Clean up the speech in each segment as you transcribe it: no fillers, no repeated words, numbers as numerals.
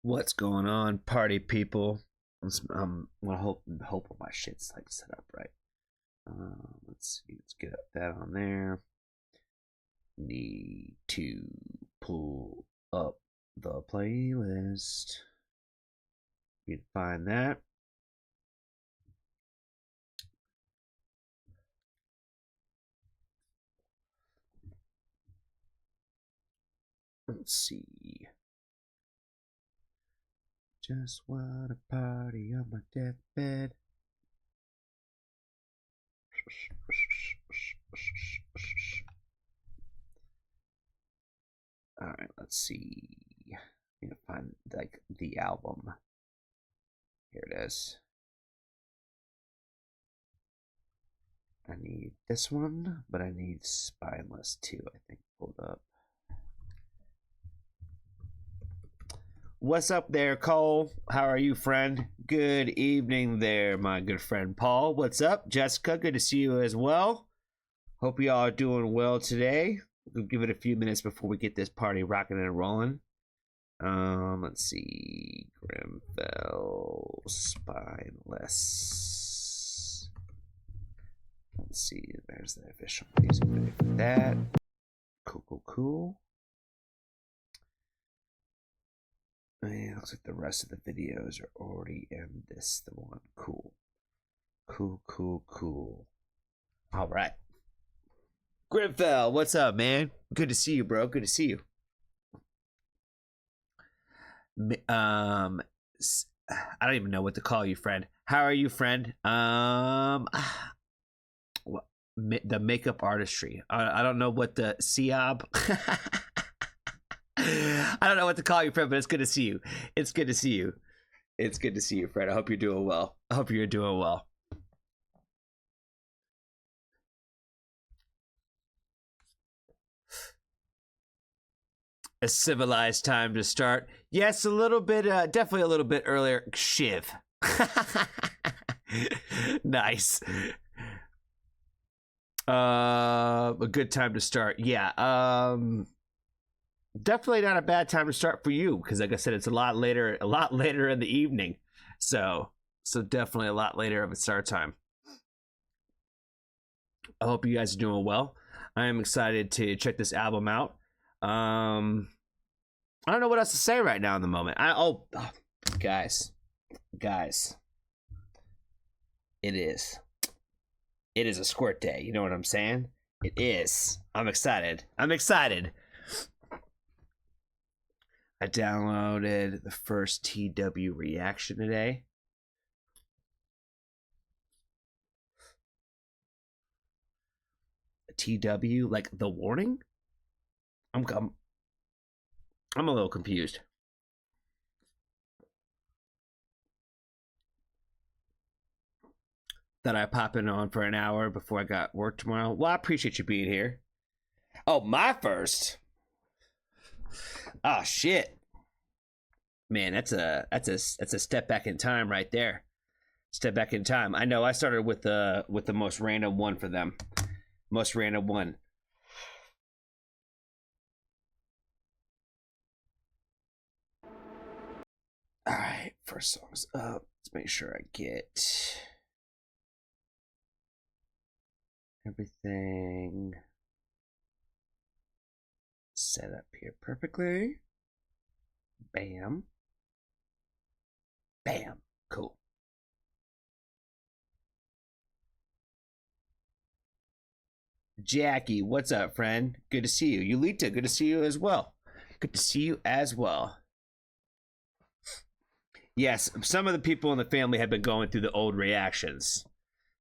What's going on, party people? I'm gonna hope my shit's like set up right. Let's see. Let's get that on there. Need to pull up the playlist. You can find that. Let's see. Just wanna party on my deathbed. All right, let's see. Need to find like the album. Here it is. I need this one, but I need Spineless too, I think. Hold up. What's up there, Cole? How are you, friend? Good evening there, my good friend Paul. What's up, Jessica? Good to see you as well. Hope you all are doing well today. We'll give it a few minutes before we get this party rocking and rolling. Let's see. Grimfel Spineless. Let's see. There's the official music video for that. Cool. Man, looks like the rest of the videos are already in this the one. Cool. All right. Grimfel, what's up, man? Good to see you, bro. Good to see you. I don't even know what to call you, friend. How are you, friend? The makeup artistry. I don't know what the Siab. I don't know what to call you, friend, but it's good to see you. It's good to see you. It's good to see you, friend. I hope you're doing well. I hope you're doing well. A civilized time to start. Yes, a little bit, definitely a little bit earlier. Shiv. Nice. A good time to start. Yeah. Definitely not a bad time to start for you, because like I said, it's a lot later in the evening. So definitely a lot later of a start time. I hope you guys are doing well. I am excited to check this album out. I don't know what else to say right now in the moment. Guys, it is a squirt day. You know what I'm saying? It is. I'm excited. I downloaded the first TW reaction today. TW, like the warning? I'm a little confused. That I pop in on for an hour before I got work tomorrow. Well, I appreciate you being here. Oh, my first. Oh shit. Man, that's a step back in time right there. Step back in time. I know I started with the most random one for them. Most random one. Alright, first song's up. Let's make sure I get everything set up here perfectly. Bam. Cool. Jackie, what's up, friend? Good to see you. Yulita, good to see you as well. Yes, some of the people in the family have been going through the old reactions.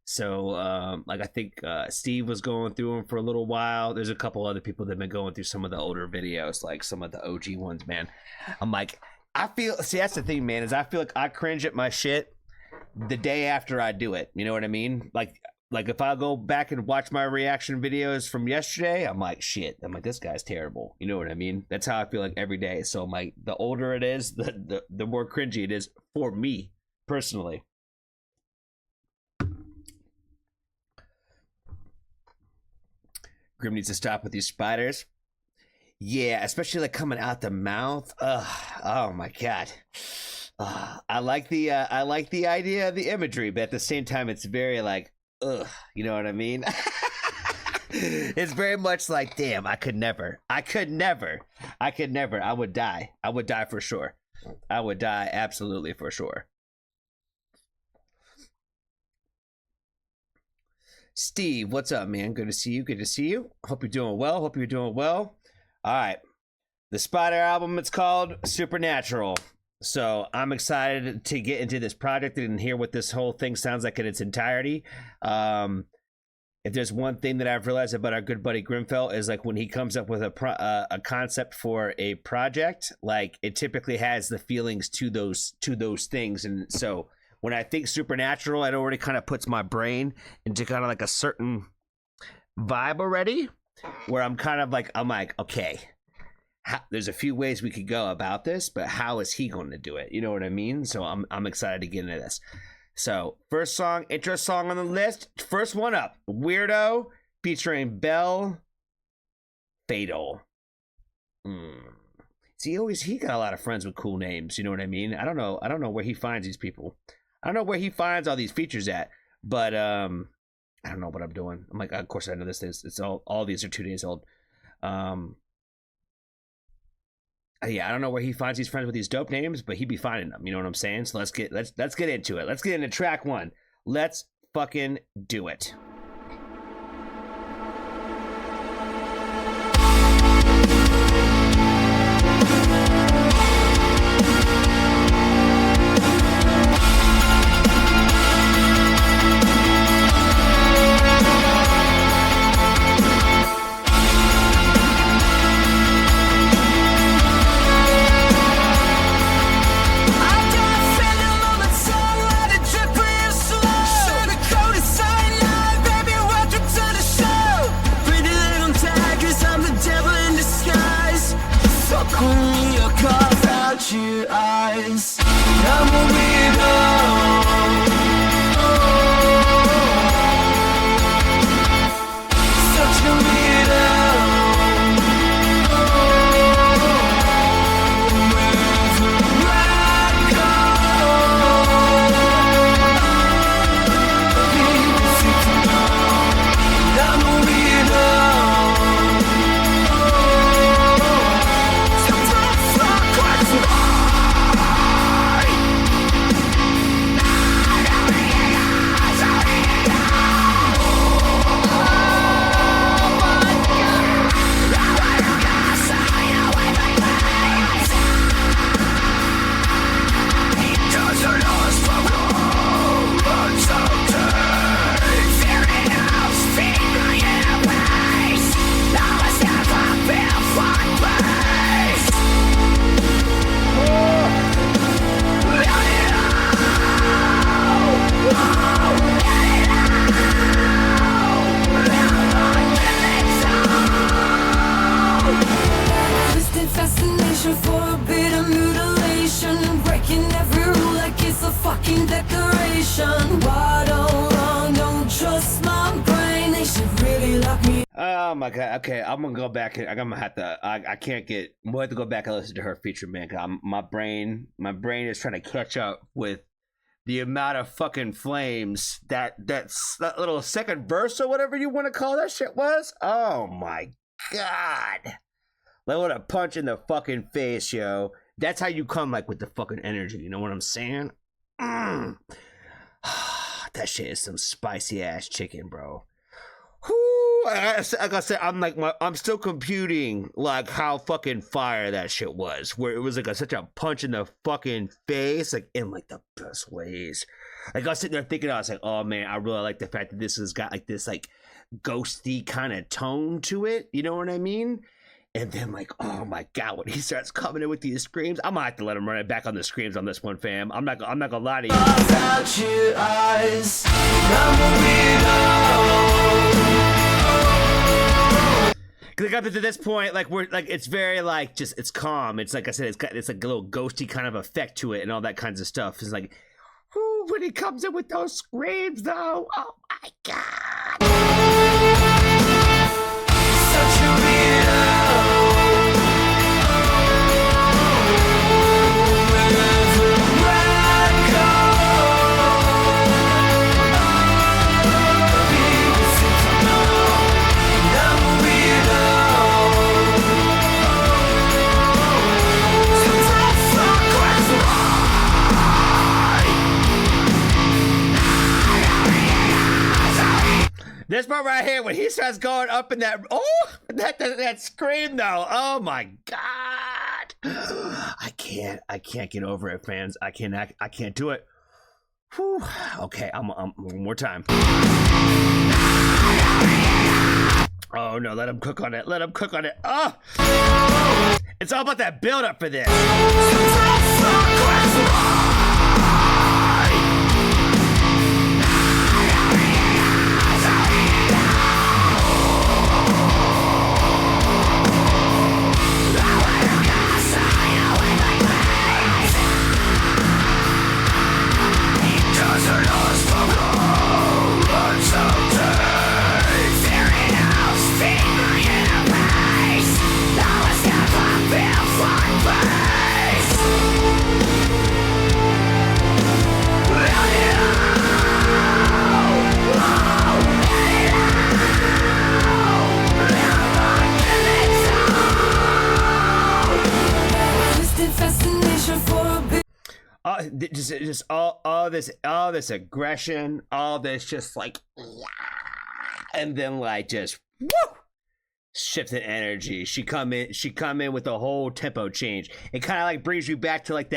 So, like I think Steve was going through them for a little while. There's a couple other people that have been going through some of the older videos, like some of the OG ones, man. I'm like, see, that's the thing, man, is I feel like I cringe at my shit the day after I do it. You know what I mean? Like if I go back and watch my reaction videos from yesterday, I'm like, shit. I'm like, this guy's terrible. You know what I mean? That's how I feel like every day. So I'm like, the older it is, the more cringy it is for me personally. Grim needs to stop with these spiders. Yeah, especially like coming out the mouth. Oh my god. I like the idea of the imagery, but at the same time, it's very like, ugh. You know what I mean? It's very much like, damn, I could never. I would die. I would die for sure. I would die absolutely for sure. Steve, what's up, man? Good to see you. Hope you're doing well. All right. The Spider album, it's called Supernatural. So I'm excited to get into this project and hear what this whole thing sounds like in its entirety. If there's one thing that I've realized about our good buddy Grimfel is like when he comes up with a concept for a project, like it typically has the feelings to those things. And so when I think Supernatural, it already kind of puts my brain into kind of like a certain vibe already, where I'm like, okay, there's a few ways we could go about this, but how is he going to do it? You know what I mean? So I'm excited to get into this. So first song, intro song on the list. First one up, Weirdo featuring Belle Fatal. See, he got a lot of friends with cool names. You know what I mean? I don't know where he finds these people. I don't know where he finds all these features at, but I don't know what I'm doing. I'm like, of course I know this is. It's all these are 2 days old. Yeah, I don't know where he finds these friends with these dope names, but he be finding them. You know what I'm saying? So let's get into it. Let's get into track 1. Let's fucking do it. Your eyes, I'm a weirdo. Such a weirdo. Wherever I go, people seem to know I'm a weirdo. For a bit of mutilation and breaking every rule like it's a fucking decoration. Why don't trust my brain? They should really lock me. Oh my god. Okay, I'm gonna go back. I'm gonna have to. I can't get. We'll have to go back and listen to her feature, man. My brain is trying to catch up with the amount of fucking flames that little second verse or whatever you want to call that shit was. Oh my god. Like what a punch in the fucking face, yo. That's how you come like with the fucking energy. You know what I'm saying? That shit is some spicy ass chicken, bro. Whoo, like I said, I'm still computing like how fucking fire that shit was. Where it was like such a punch in the fucking face, like in like the best ways. Like I was sitting there thinking, I was like, oh man, I really like the fact that this has got like this like ghosty kind of tone to it. You know what I mean? And then like, oh my god, when he starts coming in with these screams, I'm gonna have to let him run it back on the screams on this one, fam. I'm not gonna lie to you. About your eyes, I'm a weirdo. Cause I got to this point, like we're like it's very like just it's calm. It's like I said, it's like a little ghosty kind of effect to it and all that kinds of stuff. It's like, whoo, when he comes in with those screams though, oh my god. Such a weirdo. this part right here when he starts going up in that that scream though. Oh my god. I can't get over it, fans. I can't do it. Whew. Okay, I'm one more time. Oh no, let him cook on it. Let him cook on it. Oh! It's all about that build up for this. Just all this aggression, all this just like, and then like just woo, shifting energy. She come in with a whole tempo change. It kind of like brings you back to like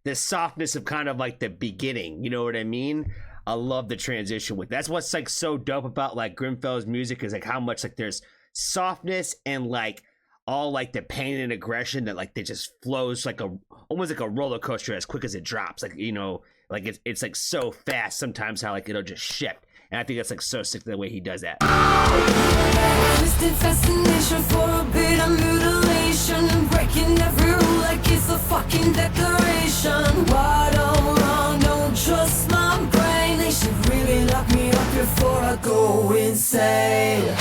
the softness of kind of like the beginning. You know what I mean? I love the transition with that's what's like so dope about like Grimfel's music is like how much like there's softness and like all like the pain and aggression that like they just flows like almost like a roller coaster as quick as it drops. Like, you know, like it's like so fast sometimes how like it'll just shift. And I think that's like so sick the way he does that. Twisted fascination for a bit of mutilation, breaking every rule like it's a fucking declaration. Why don't wrong, don't trust my brain. They should really lock me up before I go insane.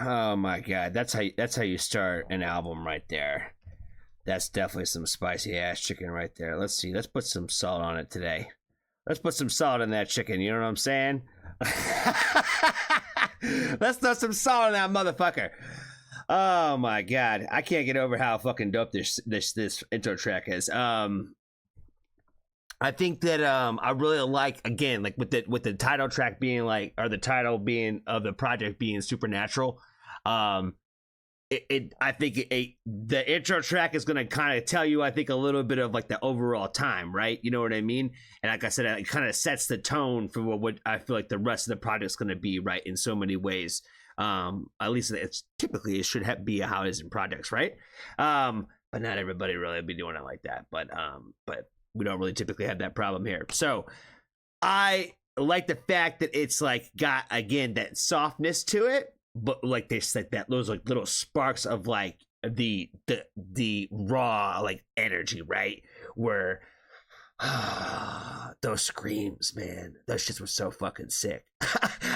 Oh my god, that's how you start an album right there. That's definitely some spicy ass chicken right there. Let's see, let's put some salt on it today. Let's put some salt in that chicken, you know what I'm saying? Let's throw some salt on that motherfucker. Oh my god, I can't get over how fucking dope this intro track is. I think that I really like, again, like with the title track being like, or the title being of the project being Supernatural. I think the intro track is gonna kind of tell you, I think, a little bit of like the overall time, right? You know what I mean? And like I said, it kind of sets the tone for what I feel like the rest of the project's gonna be, right? In so many ways. At least it's typically it should be how it is in projects, right? But not everybody really be doing it like that. But we don't really typically have that problem here. So I like the fact that it's like got, again, that softness to it, but like they said, that those like little sparks of like the raw like energy, right? Where those screams, man, those shits were so fucking sick.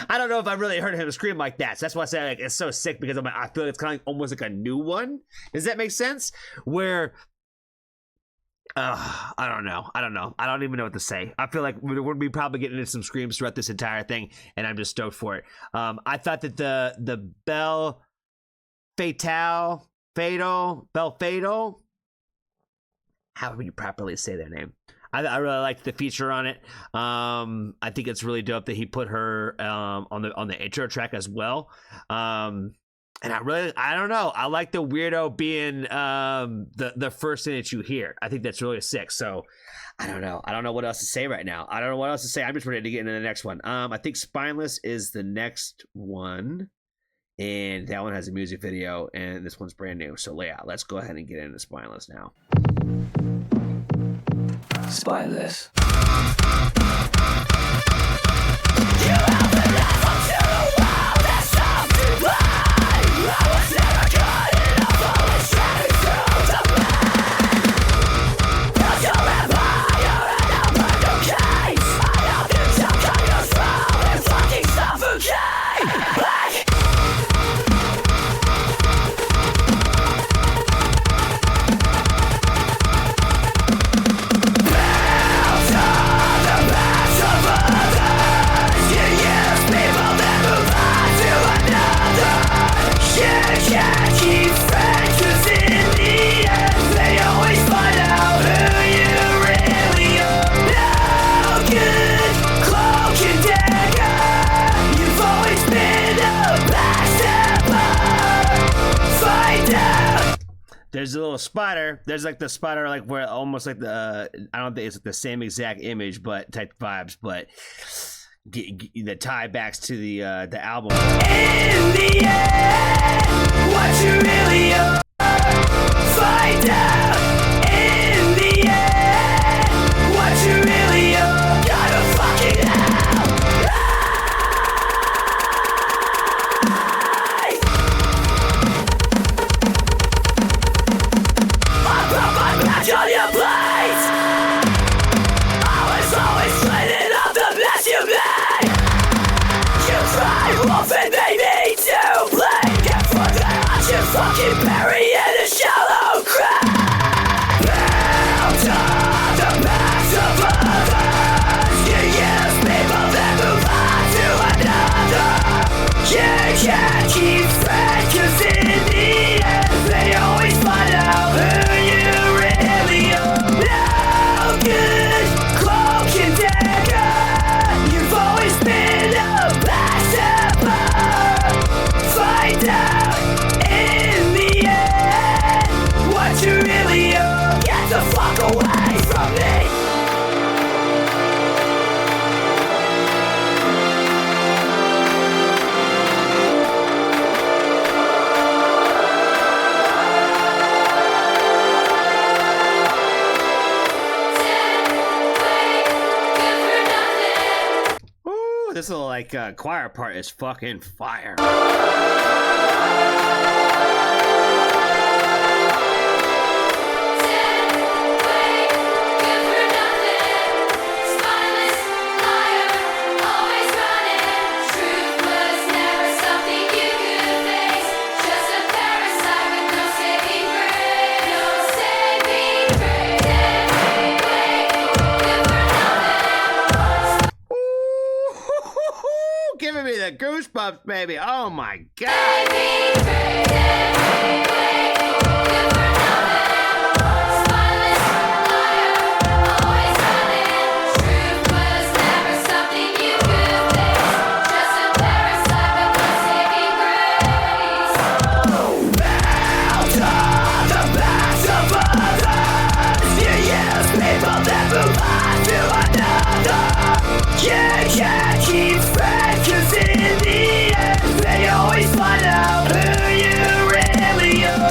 I don't know if I really heard him scream like that. So that's why I say like it's so sick, because I feel like it's kind of almost like a new one. Does that make sense? Where I don't know. I don't even know what to say. I feel like we're going to be probably getting into some screams throughout this entire thing, and I'm just stoked for it. I thought that the Belle Fatal, however you properly say their name. I really liked the feature on it. I think it's really dope that he put her on the intro track as well. And I don't know. I like the weirdo being the first thing that you hear. I think that's really sick. So I don't know. I don't know what else to say right now. I don't know what else to say. I'm just ready to get into the next one. I think Spineless is the next one. And that one has a music video, and this one's brand new. So yeah, let's go ahead and get into Spineless now. Spineless. There's a little spider. There's like the spider, like where almost like the I don't think it's like the same exact image, but type vibes, but the tie backs to the album. In the end, what you really are, find out. In the end, what you really are, gotta fucking out. On your plate, I was always cleaning up the mess you made. You cried wolf and made me to blame. Get fucked out, you fucking bury in a shallow grave. Built on the backs of others, you use people that move on to another. You can't keep friends, 'cause in the end they always find out who you really are. No good cloak and dagger, you've always been a backstabber. Find out in the end what you really are. Get the fuck away from me. This little like choir part is fucking fire. Giving me the goosebumps, baby. Oh my god. You can't keep friends, 'cause in the end they always find out who you really are.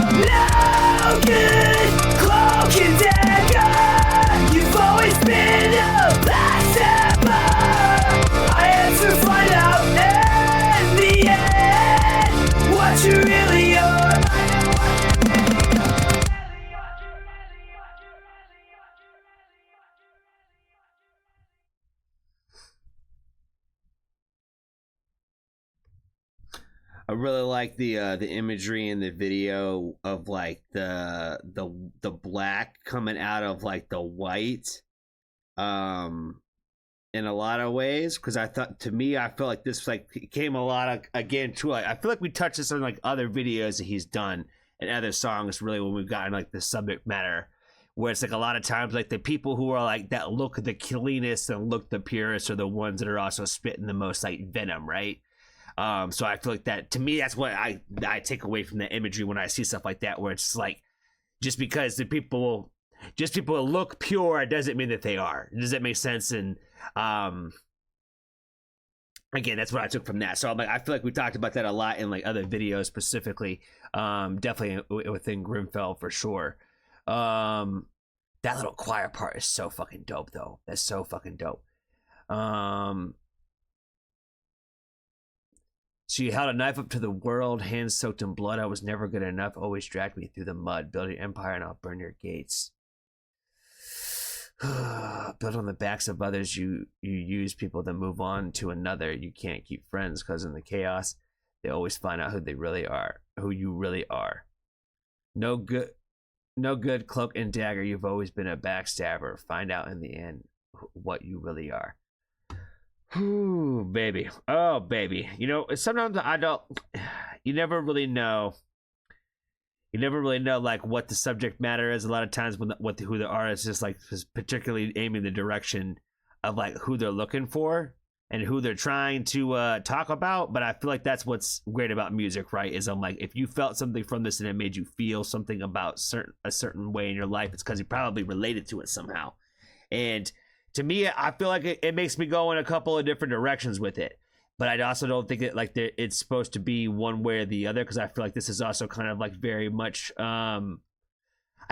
I really like the imagery in the video of like the black coming out of like the white, in a lot of ways, because I felt like this like came a lot of, again, too, like I feel like we touched this on like other videos that he's done and other songs, really, when we've gotten like the subject matter, where it's like a lot of times like the people who are like that look the cleanest and look the purest are the ones that are also spitting the most like venom, right? So I feel like that, to me, that's what I take away from the imagery when I see stuff like that, where it's like, just because people look pure doesn't mean that they are. Does that make sense? And again, that's what I took from that. So I'm like, I feel like we talked about that a lot in like other videos, specifically, definitely within Grimfel for sure. That little choir part is so fucking dope, though. That's so fucking dope. So you held a knife up to the world, hands soaked in blood. I was never good enough. Always dragged me through the mud. Build your empire and I'll burn your gates. Built on the backs of others, you use people to move on to another. You can't keep friends because in the chaos, they always find out who they really are, who you really are. No good cloak and dagger. You've always been a backstabber. Find out in the end what you really are. Ooh, baby. Oh, baby. You know, sometimes you never really know. You never really know like what the subject matter is. A lot of times when who the artist is like is particularly aiming the direction of like who they're looking for and who they're trying to talk about. But I feel like that's what's great about music, right? Is I'm like, if you felt something from this and it made you feel something about a certain way in your life, it's because you probably related to it somehow. And to me, I feel like it makes me go in a couple of different directions with it. But I also don't think it like it's supposed to be one way or the other, because I feel like this is also kind of like very much. I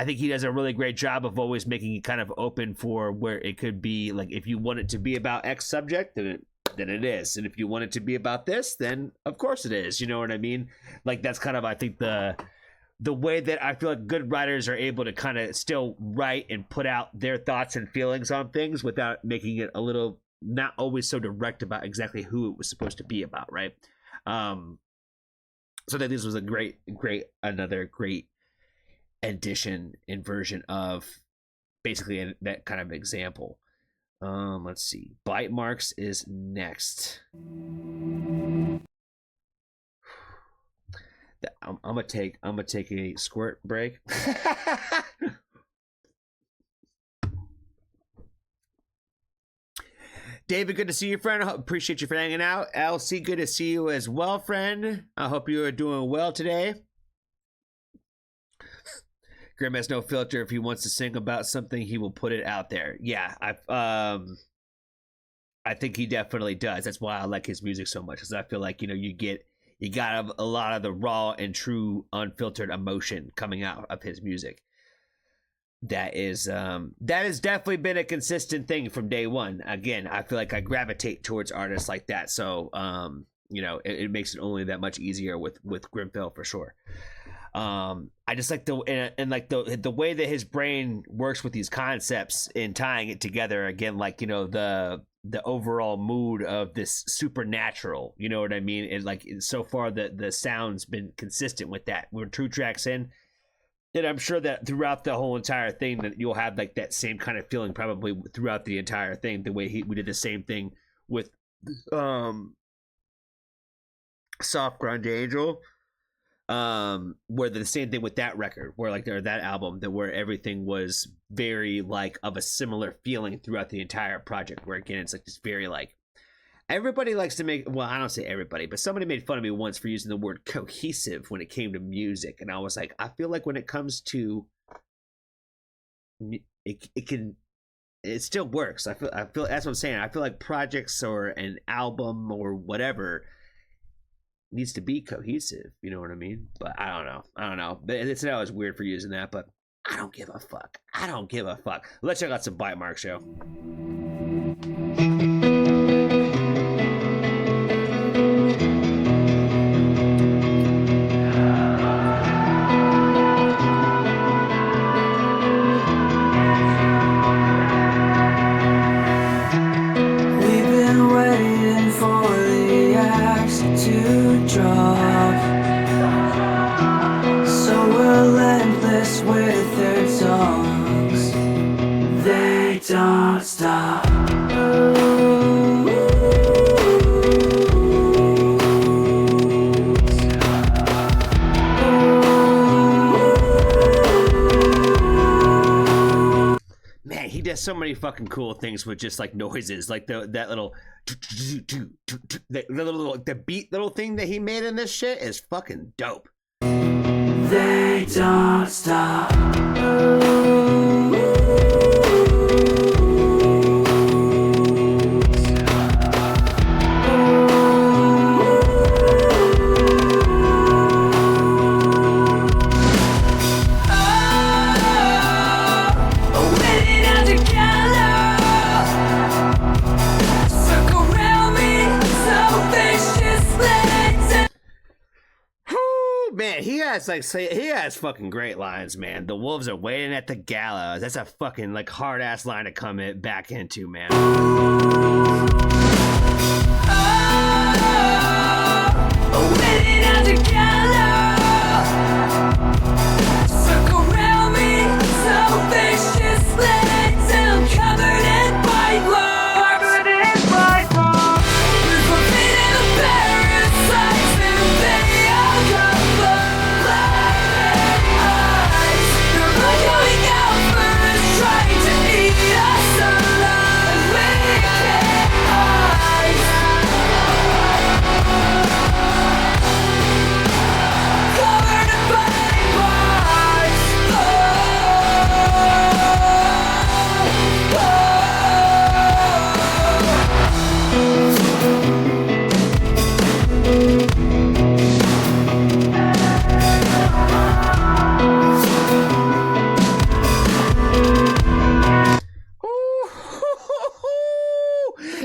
think he does a really great job of always making it kind of open for where it could be. Like if you want it to be about X subject, then it is, and if you want it to be about this, then of course it is. You know what I mean? Like that's kind of, I think, the way that I feel like good writers are able to kind of still write and put out their thoughts and feelings on things without making it a little, not always so direct about exactly who it was supposed to be about, right? So that this was another great edition and version of basically that kind of example. Let's see. Bite marks is next. I'm gonna take a squirt break. David, good to see you, friend. I appreciate you for hanging out. Elsie, good to see you as well, friend. I hope you are doing well today. Grim has no filter. If he wants to sing about something, he will put it out there. Yeah, I think he definitely does. That's why I like his music so much, because I feel like, you know, you got a lot of the raw and true unfiltered emotion coming out of his music. That has definitely been a consistent thing from day one. Again, I feel like I gravitate towards artists like that. So, you know, it makes it only that much easier with Grimfel for sure. I just like the way that his brain works with these concepts and tying it together. Again, like, you know, the overall mood of this supernatural, you know what I mean? And like, so far the sound's been consistent with that. We're 2 tracks in, and I'm sure that throughout the whole entire thing that you'll have like that same kind of feeling probably throughout the entire thing, the way we did the same thing with Soft Grunge Angel, where the same thing with that record, where like that album, that where everything was very like of a similar feeling throughout the entire project, where again it's like this very like, everybody likes to make, well, I don't say everybody, but somebody made fun of me once for using the word cohesive when it came to music, and I was like, I feel like when it comes to it still works. I feel that's what I'm saying. I feel like projects or an album or whatever needs to be cohesive, you know what I mean? But I don't know. But it's always weird for using that, but I don't give a fuck. Let's check out some Bite Mark Show. We've been waiting for the axe to drop. with their tongues. They don't stop. Man, he does so many fucking cool things with just like noises, like that little the beat little thing that he made in this shit is fucking dope. They don't stop. Man, he has fucking great lines, man. The wolves are waiting at the gallows. That's a fucking like hard ass line to come back into, man. Waiting at the gallows. Circle around me, so viciously till covered in white gloves. Covered in white gloves. We're forbidden the parasites and they are covered eyes. They're going out first, trying to eat us alive. We can't hide. Covered in white gloves.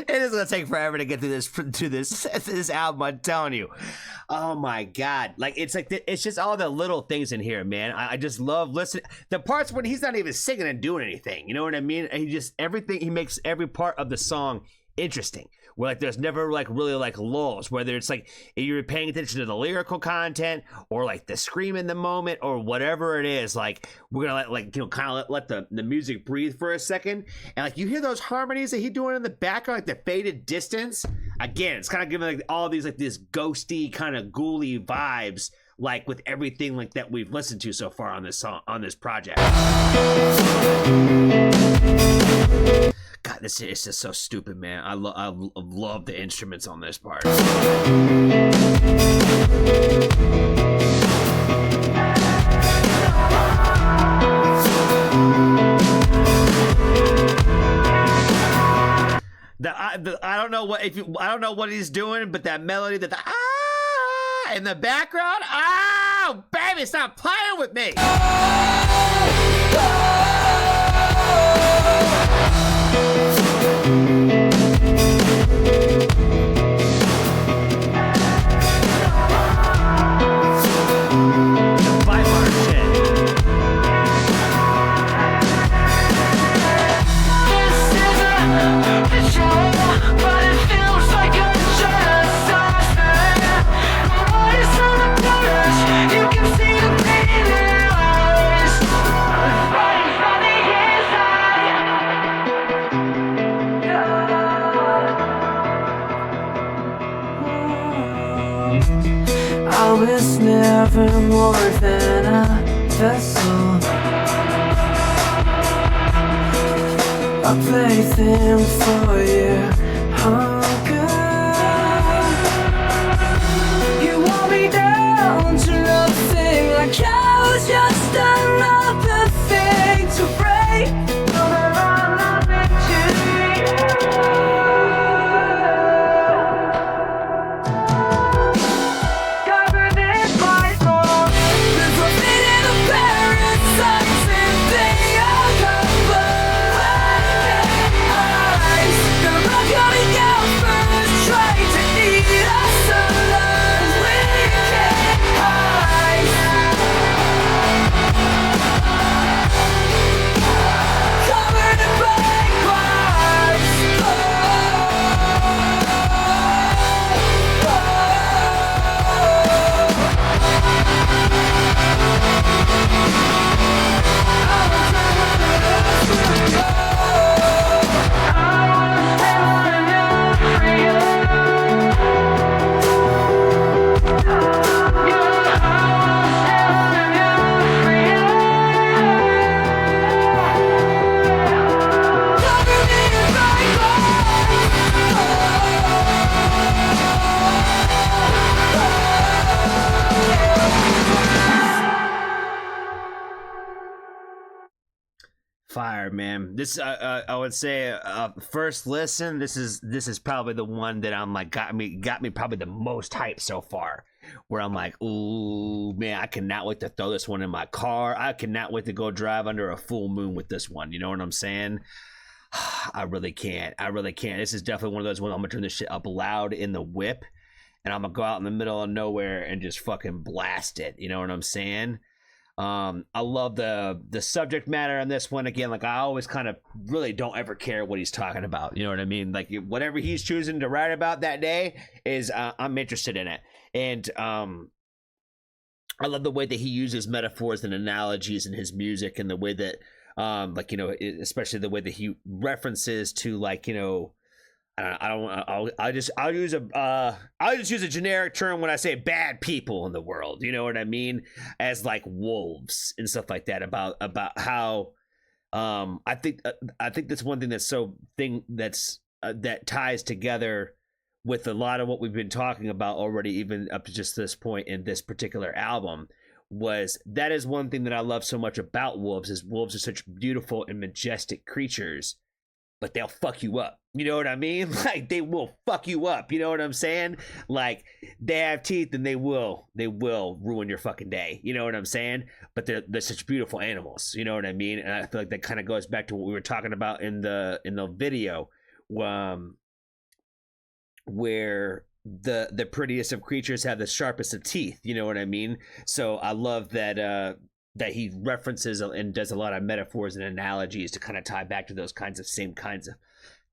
It is gonna take forever to get through this album. I'm telling you. Oh my god! Like it's just all the little things in here, man. I just love listening. The parts when he's not even singing and doing anything. You know what I mean? He makes every part of the song interesting. Where like there's never like really like lulls, whether it's like you're paying attention to the lyrical content or like the scream in the moment or whatever it is. Like we're gonna kind of let the music breathe for a second, and like you hear those harmonies that he's doing in the background, like the faded distance. Again, it's kind of giving like all these like this ghosty kind of ghouly vibes, like with everything like that we've listened to so far on this song, on this project. God, this is just so stupid, man. I love the instruments on this part. I don't know what he's doing, but that melody, that in the background, oh baby, stop playing with me. I was never more than a vessel, a plaything for your hunger. You wore me down to nothing, like I was just another thing to break. No, nothing to you. Rock fire, man. This I would say first listen. This is probably the one that I'm like got me probably the most hype so far. Where I'm like, ooh man, I cannot wait to throw this one in my car. I cannot wait to go drive under a full moon with this one. You know what I'm saying? I really can't. This is definitely one of those ones I'm gonna turn this shit up loud in the whip, and I'm gonna go out in the middle of nowhere and just fucking blast it. You know what I'm saying? I love the subject matter on this one. Again, like I always kind of really don't ever care what he's talking about. You know what I mean? Like whatever he's choosing to write about that day is I'm interested in it. And I love the way that he uses metaphors and analogies in his music, and the way that like, you know, especially the way that he references to, like, you know, I'll just use a generic term when I say bad people in the world, you know what I mean, as like wolves and stuff like that, about how I think that's one thing that ties together with a lot of what we've been talking about already, even up to just this point in this particular album. That is one thing that I love so much about wolves, is wolves are such beautiful and majestic creatures, but they'll fuck you up. You know what I mean? Like, they will fuck you up. You know what I'm saying? Like, they have teeth and they will ruin your fucking day. You know what I'm saying? But they're such beautiful animals. You know what I mean? And I feel like that kind of goes back to what we were talking about in the video, where the prettiest of creatures have the sharpest of teeth. You know what I mean? So I love that he references and does a lot of metaphors and analogies to kind of tie back to those same kinds of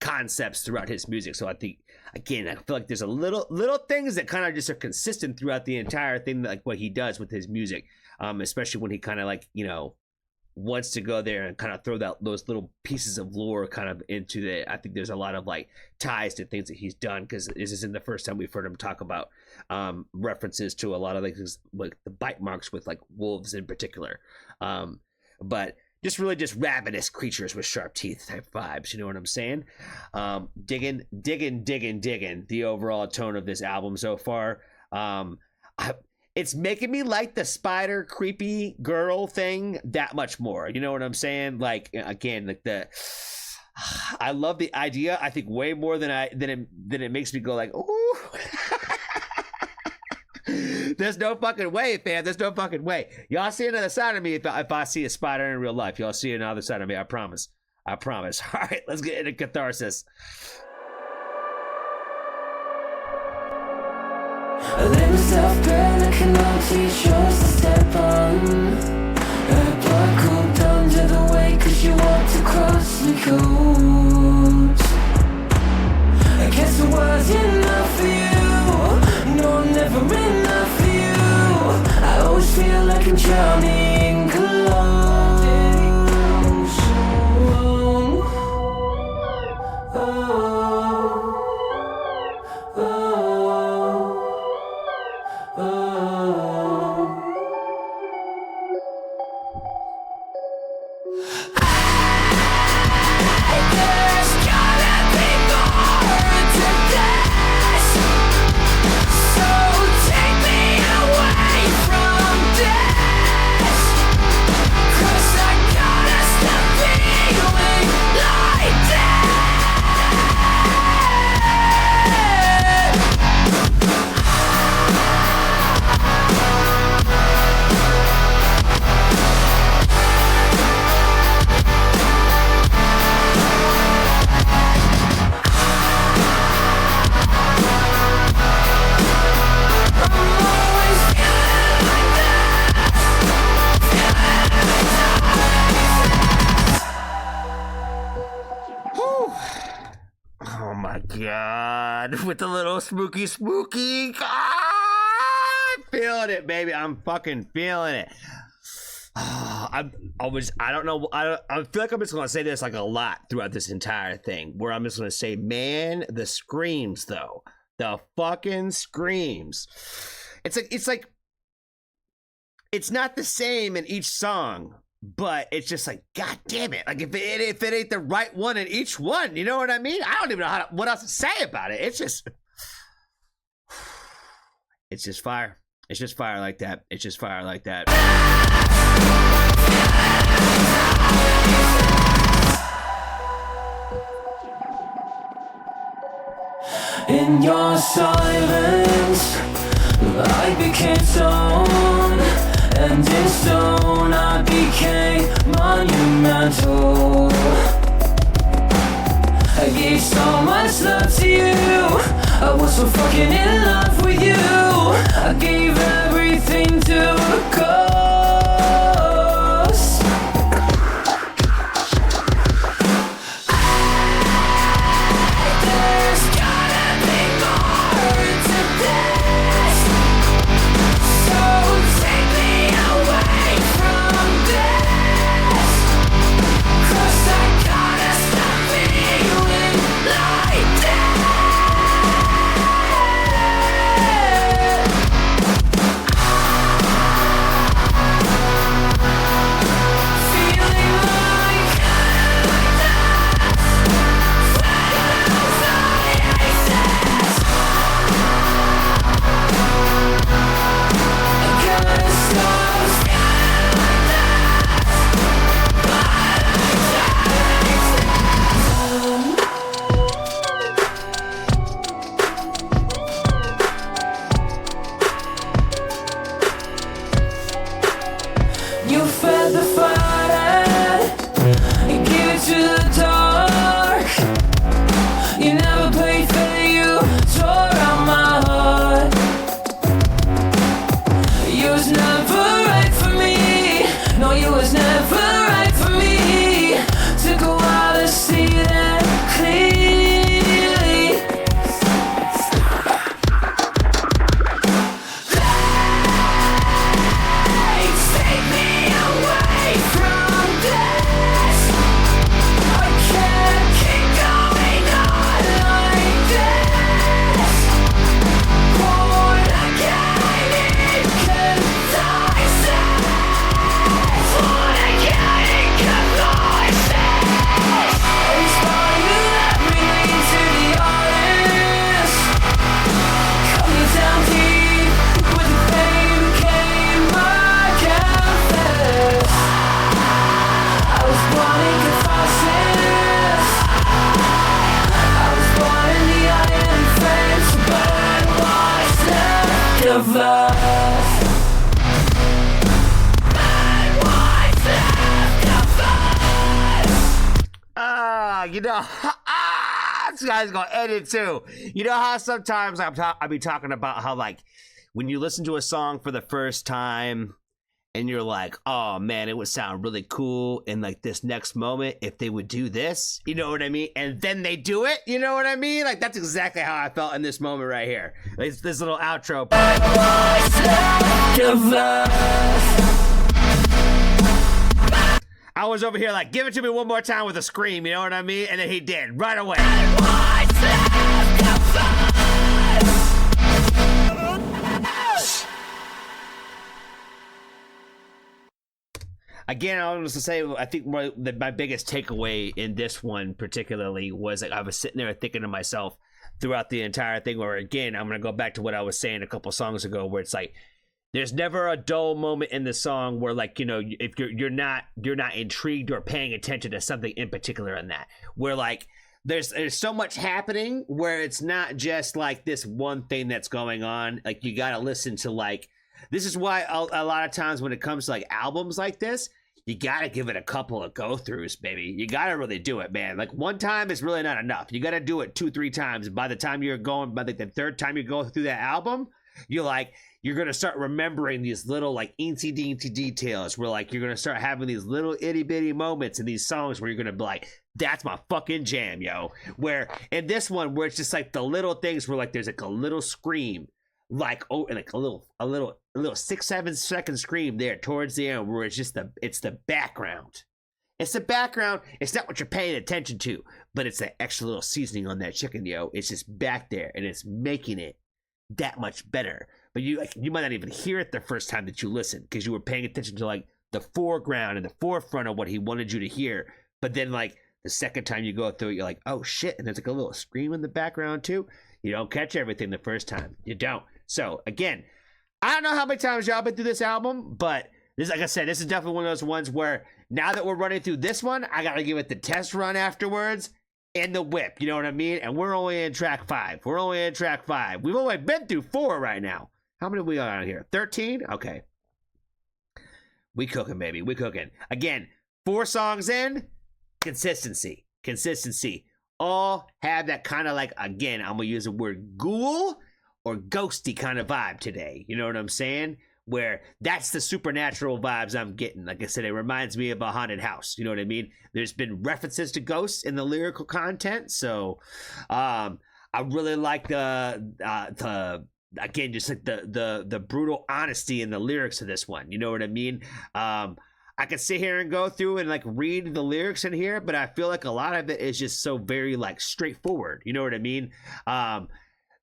concepts throughout his music. So I think, again, I feel like there's a little things that kind of just are consistent throughout the entire thing, like what he does with his music, especially when he kind of, like, you know, wants to go there and kind of throw those little pieces of lore kind of into it. I think there's a lot of like ties to things that he's done, because this isn't the first time we've heard him talk about references to a lot of like the bite marks with like wolves in particular, but just really just ravenous creatures with sharp teeth type vibes. You know what I'm saying? Digging the overall tone of this album so far. It's making me like the spider creepy girl thing that much more. You know what I'm saying? Like, again, like I love the idea. I think way more than it makes me go like, ooh. There's no fucking way, fam. There's no fucking way. Y'all see another side of me if I see a spider in real life. Y'all see another side of me. I promise. All right, let's get into catharsis. A little self-care can all teach us to step on. A blood cooled under the way, cause you walked across the coast. I guess the world's enough for you. No, I'm never enough for you. I always feel like I'm drowning close. With the little spooky. I'm feeling it, baby. I'm fucking feeling it. I don't know. I feel like I'm just going to say this like a lot throughout this entire thing, where I'm just going to say, man, the screams though. The fucking screams. It's like it's not the same in each song, but it's just like, God damn it. Like, if it ain't the right one in each one, you know what I mean? I don't even know what else to say about it. It's just fire. It's just fire like that. It's just fire like that. In your silence, I became stone, and in stone I became monumental. I gave so much love to you, I was so fucking in love with you. I gave everything to a ghost. There's gotta be more to this, so take me away from this, 'cause I gotta stop feeling like this. Feeling like you fed the fire and gave it to the dark. You never played fair, you tore out my heart. You was never right for me. No, you was never right for me. Took a while to see that clearly. Please take me away from this. I can't keep going on like this. Born again in catharsis. Born again in catharsis. Inspire you, let me lead to the artist. Cut me down deep with the pain became my canvas. I was born in catharsis. I was born in the iron flames to burn what's left of us. Burn what's left of us. You know, this guy's gonna edit too. You know how sometimes I'll be talking about how, like, when you listen to a song for the first time and you're like, oh man, it would sound really cool in like this next moment if they would do this, you know what I mean? And then they do it, you know what I mean? Like, that's exactly how I felt in this moment right here. Like, this little outro. What's left of us. I was over here like, give it to me one more time with a scream, you know what I mean? And then he did right away. What's left of us. Again, I was to say, I think my biggest takeaway in this one particularly was, like, I was sitting there thinking to myself throughout the entire thing, where, again, I'm going to go back to what I was saying a couple songs ago, where it's like, there's never a dull moment in the song where, like, you know, if you're not intrigued or paying attention to something in particular in that, where, like, there's so much happening where it's not just like this one thing that's going on. Like, you got to listen to, like, this is why a lot of times when it comes to, like, albums like this, you got to give it a couple of go-throughs, baby. You got to really do it, man. Like, one time is really not enough. You got to do it 2-3 times. By the time you're going, by the third time you go through that album, you're going to start remembering these little, like, eensy-deensy details where, like, you're going to start having these little itty-bitty moments in these songs where you're going to be like, that's my fucking jam, yo. Where in this one, where it's just like the little things where, like, there's like a little scream, like, oh, and like a little 6-7 second scream there towards the end, where it's just it's the background. It's the background. It's not what you're paying attention to, but it's that extra little seasoning on that chicken, yo. It's just back there, and it's making it that much better. But you might not even hear it the first time that you listen, because you were paying attention to, like, the foreground and the forefront of what he wanted you to hear. But then, like, the second time you go through it, you're like, oh shit, and there's like a little scream in the background too. You don't catch everything the first time. You don't. So again, I don't know how many times y'all been through this album, but this, like I said, this is definitely one of those ones where now that we're running through this one, I gotta give it the test run afterwards. and the whip, you know what I mean? And we're only in track 5. We're only in track 5. We've only been through 4 right now. How many we got on here? 13? Okay. We cooking, baby. We cooking. Again, 4 songs in, consistency. Consistency. All have that kind of like, again, I'm going to use the word ghoul or ghosty kind of vibe today. You know what I'm saying? Where that's the supernatural vibes I'm getting. Like I said, it reminds me of a haunted house. You know what I mean? There's been references to ghosts in the lyrical content. So I really like the again, just like the brutal honesty in the lyrics of this one. You know what I mean? I could sit here and go through and like read the lyrics in here, but I feel like a lot of it is just so very like straightforward. You know what I mean?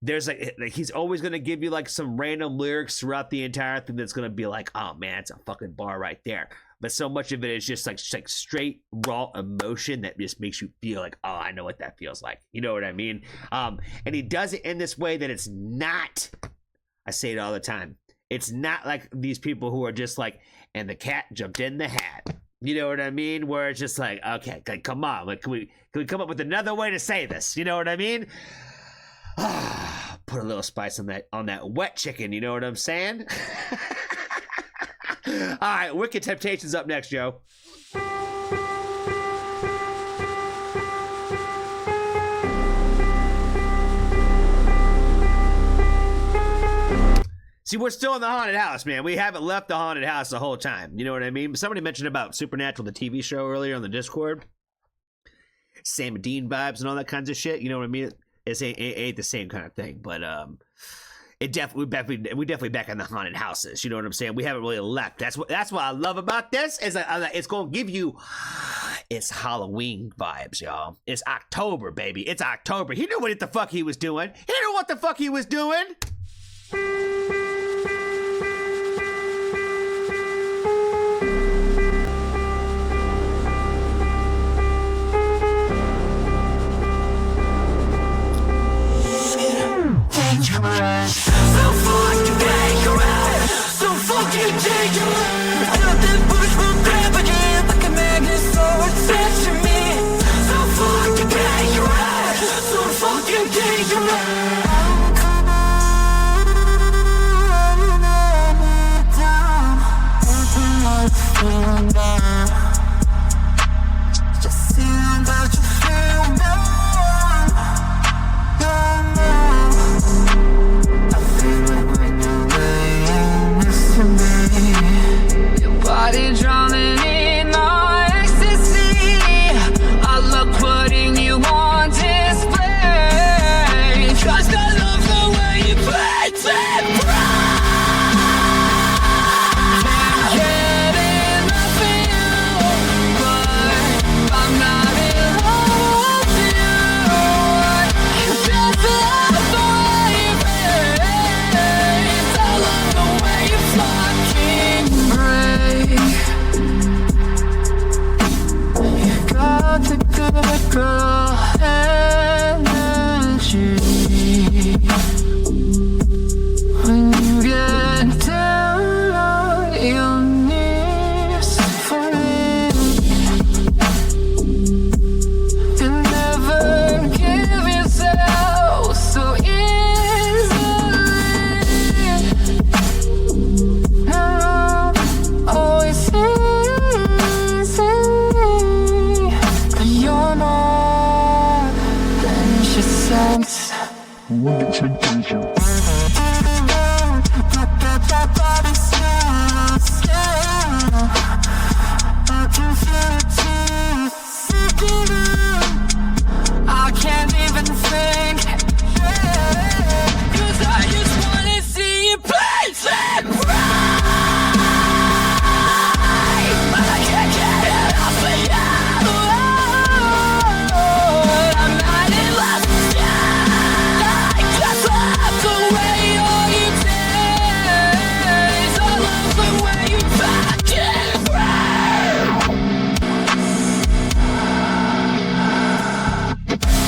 There's like he's always gonna give you like some random lyrics throughout the entire thing that's gonna be like, oh man, it's a fucking bar right there. But so much of it is just like straight raw emotion that just makes you feel like, oh, I know what that feels like. You know what I mean? And he does it in this way that it's not, I say it all the time, it's not like these people who are just like, and the cat jumped in the hat. You know what I mean? Where it's just like, okay, come on, like, can we come up with another way to say this? You know what I mean? Put a little spice on that wet chicken. You know what I'm saying? All right, Wicked Temptations up next, Joe. See, we're still in the haunted house, man. We haven't left the haunted house the whole time. You know what I mean? Somebody mentioned about Supernatural, the TV show, earlier on the Discord. Sam Dean vibes and all that kinds of shit. You know what I mean? It ain't the same kind of thing, but we definitely back in the haunted houses. You know what I'm saying? We haven't really left. That's what I love about this is it's gonna give you it's Halloween vibes, y'all. It's October, baby. It's October. He knew what the fuck he was doing. He knew what the fuck he was doing. So fucking dangerous, so fucking dangerous. Nothing push will grab again like a magnet, so attached to me. So fucking dangerous, so fucking dangerous. Feeling down, just seeing that you feel down. Body drowning in our ecstasy. I love putting you on display. 'Cause I love the way you play it right. Can't get enough of you, but I'm not in love with you. Just love the way you face. I love the way you fucking break. Got the good girl energy. When you get down on your knees for me, you never give yourself so easily. No, always easy. But you're more than just sex. I can't even think, 'cause I just wanna see you play it right. I can't get enough of you. I'm not in love with you. I just love the way you taste. I love the way you fucking breathe.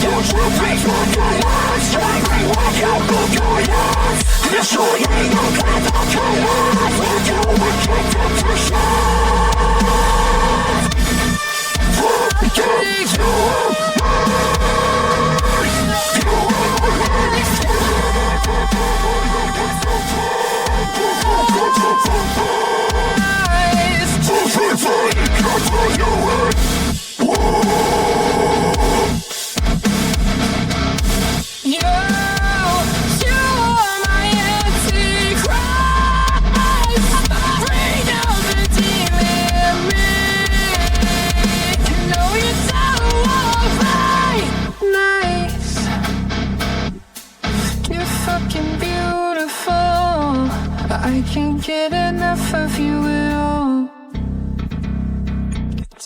Don't you break my life, strangling like a book. This all ain't no kind of chaos. We do wicked temptations. Fucking you.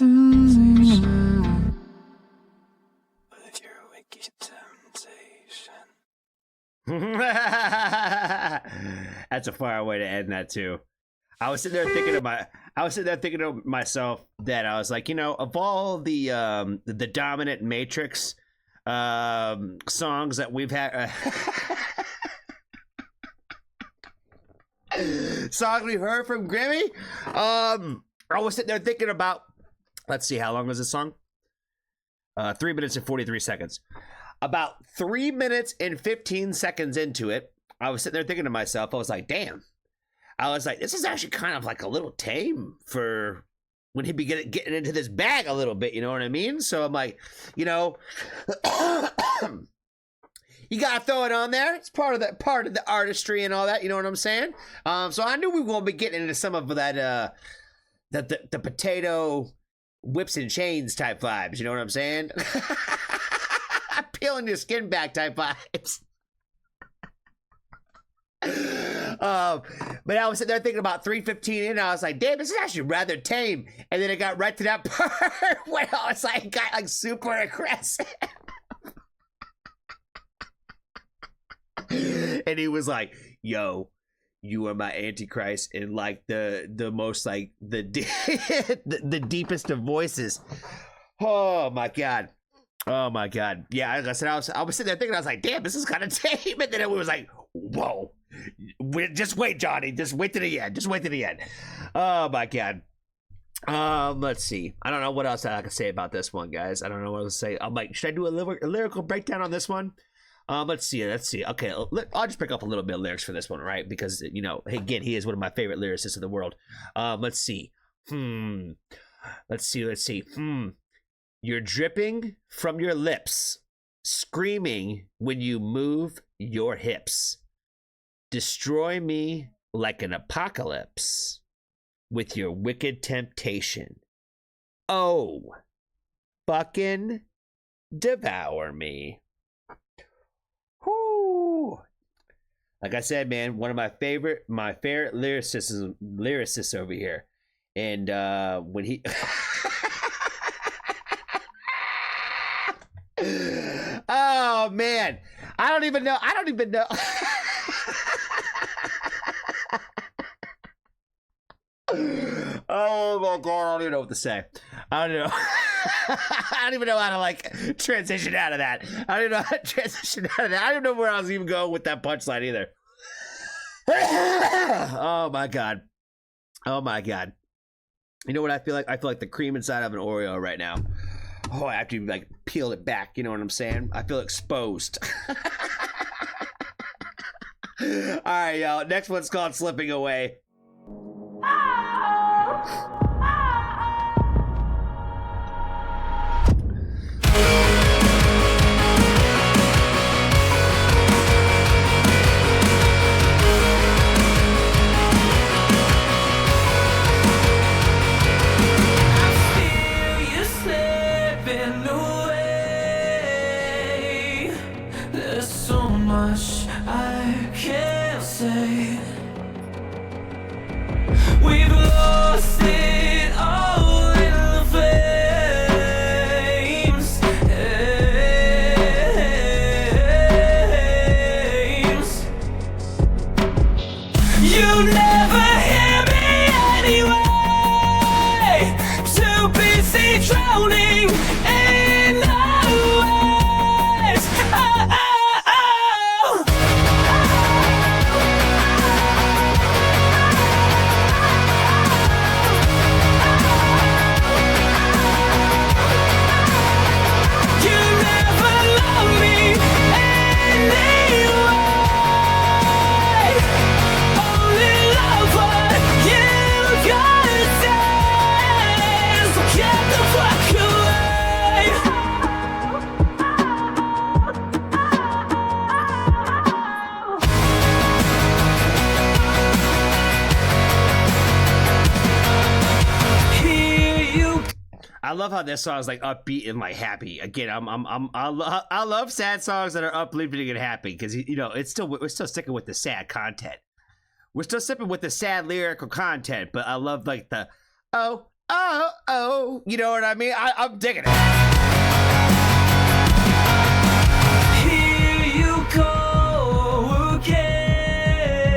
With your wicked temptation. That's a fire way to end that too. I was sitting there thinking to myself that I was like, you know, of all the dominant Matrix songs that we've had, songs we've heard from Grimmy, I was sitting there thinking about, let's see, how long was this song? 3 minutes and 43 seconds. About 3 minutes and 15 seconds into it, I was sitting there thinking to myself, I was like, damn. I was like, this is actually kind of like a little tame for when he'd be getting into this bag a little bit, you know what I mean? So I'm like, you know, you gotta throw it on there. It's part of the artistry and all that, you know what I'm saying? So I knew we were gonna be getting into some of that the potato whips and chains type vibes, you know what I'm saying? Peeling your skin back type vibes. But I was sitting there thinking about 3:15 in, and I was like, damn, this is actually rather tame. And then it got right to that part where I was like, got like super aggressive. And he was like, yo, you are my antichrist in like the most like the deepest of voices. Oh my god. Oh my god. Yeah, like I said, I was sitting there thinking, I was like, damn, this is kind of tame. And then it was like, whoa. Just wait, Johnny. Just wait to the end. Just wait to the end. Oh my god. Let's see. I don't know what else I can say about this one, guys. I don't know what else to say. I'm like, should I do a lyrical breakdown on this one? Let's see. Okay, I'll just pick up a little bit of lyrics for this one, right? Because, you know, again, he is one of my favorite lyricists in the world. Let's see. Let's see. You're dripping from your lips, screaming when you move your hips. Destroy me like an apocalypse with your wicked temptation. Oh, fucking devour me. Whoo. Like I said, man, one of my favorite lyricists over here. And when he oh man, I don't even know. Oh my god, I don't even know what to say. I don't know. I don't even know how to like transition out of that. I don't know how to transition out of that. I don't know where I was even going with that punchline either. Oh my god. Oh my god. You know what I feel like? I feel like the cream inside of an Oreo right now. Oh, I have to like peel it back. You know what I'm saying? I feel exposed. All right, y'all. Next one's called Slipping Away. I can't say we've lost it all in the flames. You never hear me anyway. Too busy drowning in the waves. I love how this song is like upbeat and like happy. Again, I love sad songs that are uplifting and happy because you know we're still sticking with the sad content. We're still sticking with the sad lyrical content, but I love like the oh oh, you know what I mean? I'm digging it. Here you go again,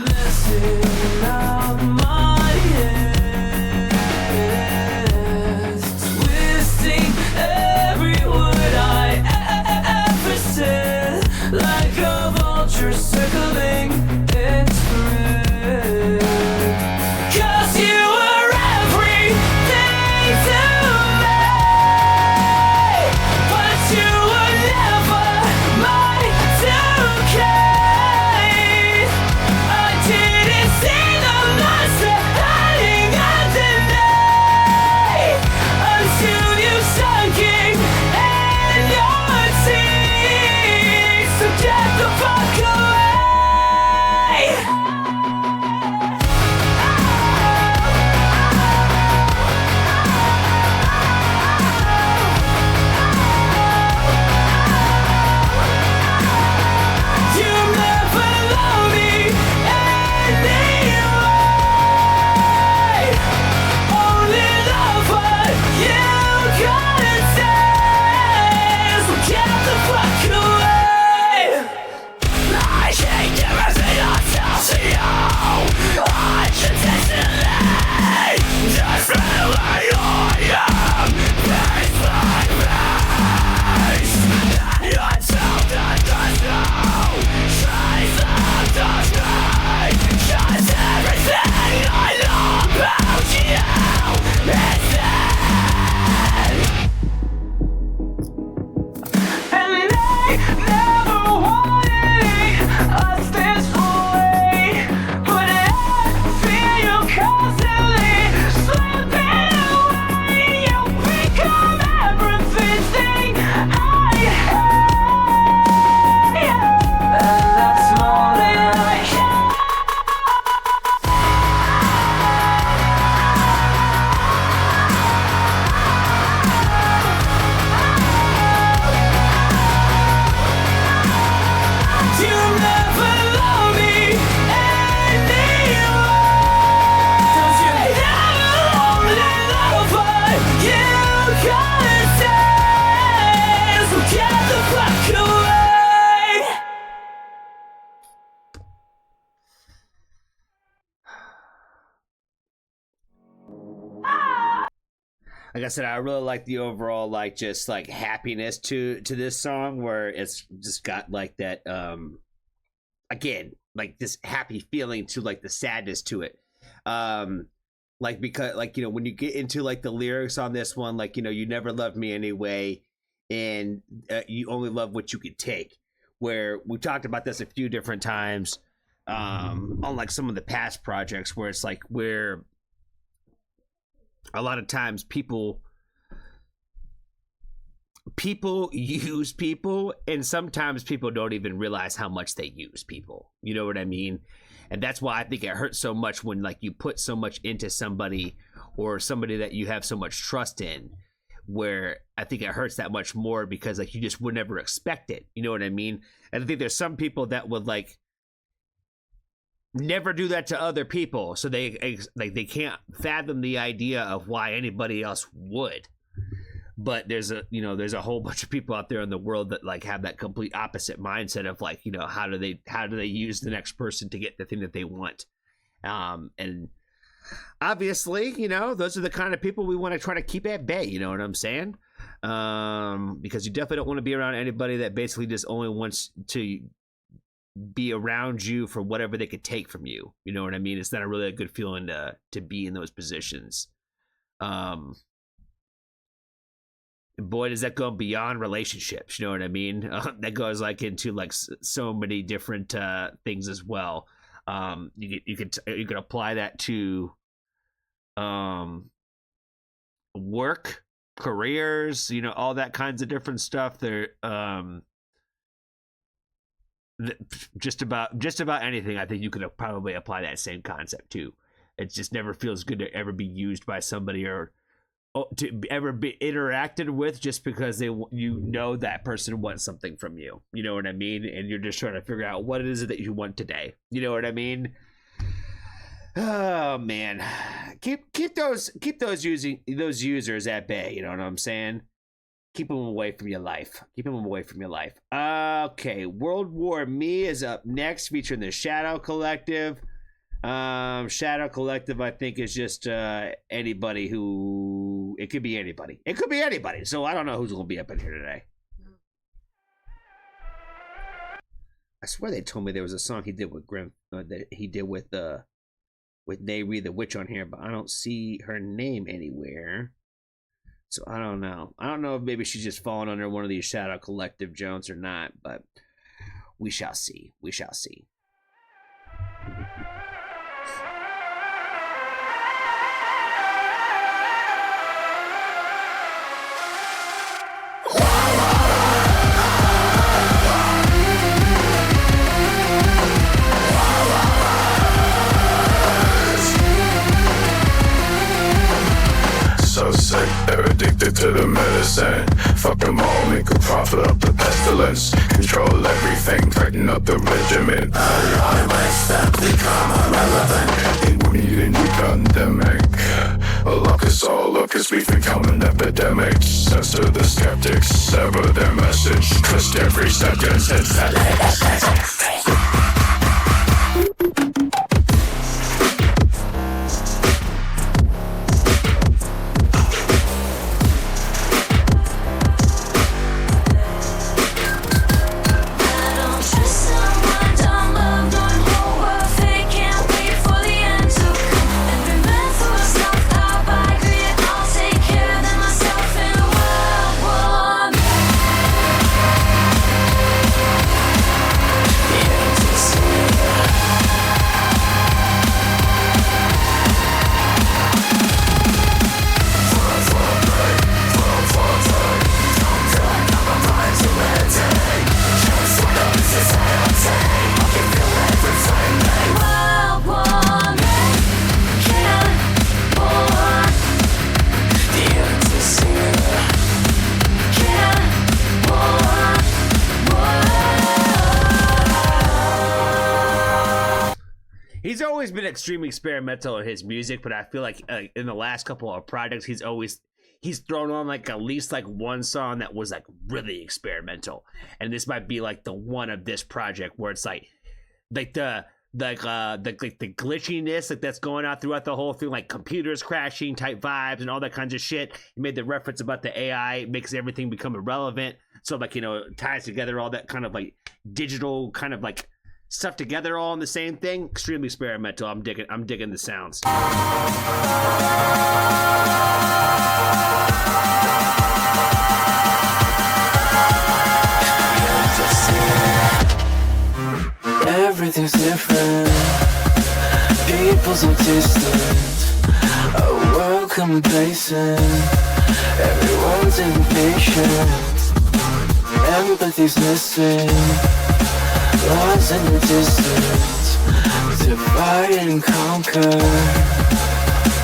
messing up my head, twisting every word I ever said, like a vulture circling its prey. 'Cause you were everything to me, but you were never mine to keep. I didn't see the monster hiding underneath until you sunk in your teeth. So get the fuck away. You never loved me anyway. Only love what you gotta say. So get the fuck away. I hate everything I tell to you. Unconditionally, just really I am. Piece by piece. Until the dust now, trace of dust me. 'Cause everything I know about you is dead. And I never wanted us this way, but I feel you constantly slipping away. You become everything I hate, and that's more than I can. You never love me anyway. Don't you never only love what you gotta say. So get the fuck away. Like I said, I really like the overall like just like happiness to this song, where it's just got like that again, like this happy feeling to like the sadness to it. Like because like, you know, when you get into like the lyrics on this one, like, you know, you never loved me anyway, and you only love what you could take. Where we talked about this a few different times on like some of the past projects, where it's like where a lot of times people use people, and sometimes people don't even realize how much they use people. You know what I mean? And that's why I think it hurts so much when like you put so much into somebody, or somebody that you have so much trust in, where I think it hurts that much more, because like you just would never expect it. You know what I mean? And I think there's some people that would like never do that to other people, so they can't fathom the idea of why anybody else would. But there's a whole bunch of people out there in the world that like have that complete opposite mindset of like, you know, how do they use the next person to get the thing that they want. And obviously, you know, those are the kind of people we want to try to keep at bay, you know what I'm saying? Because you definitely don't want to be around anybody that basically just only wants to be around you for whatever they could take from you. You know what I mean? It's not really a good feeling to be in those positions. Boy, does that go beyond relationships. You know what I mean? That goes like into like so many different things as well. You could apply that to work, careers, you know, all that kinds of different stuff. There, just about anything. I think you could probably apply that same concept to. It just never feels good to ever be used by somebody, or to ever be interacted with just because you know that person wants something from you. You know what I mean? And you're just trying to figure out what it is that you want today. You know what I mean? Oh man, keep those users at bay. You know what I'm saying? Keep them away from your life. Keep them away from your life. Okay, World War Me is up next, featuring the Shadow Collective. Shadow Collective, I think, is just anybody who... It could be anybody. It could be anybody. So I don't know who's going to be up in here today. I swear they told me there was a song he did with that he did with Nayri the Witch on here, but I don't see her name anywhere. So I don't know. I don't know if maybe she's just falling under one of these Shadow Collective Jones or not, but we shall see. We shall see. So sick, they're addicted to the medicine. Fuck them all, make a profit of the pestilence. Control everything, tighten up the regimen. I waste them, become irrelevant. It we need a new pandemic. Lock us all up, cause we've become an epidemic. Censor the skeptics, sever their message. Twist every sentence and set it. He's always been extremely experimental in his music, but I feel like in the last couple of projects, he's thrown on like at least like one song that was like really experimental, and this might be like the one of this project where it's like the glitchiness like that's going out throughout the whole thing, like computers crashing type vibes and all that kinds of shit. He made the reference about the AI makes everything become irrelevant, so like, you know, ties together all that kind of like digital kind of like stuff together all in the same thing. Extremely experimental. I'm digging the sounds. Everything's different. People so distant. A world complacent. Everyone's impatient. Empathy's missing. Lost in the distance. Divide and conquer.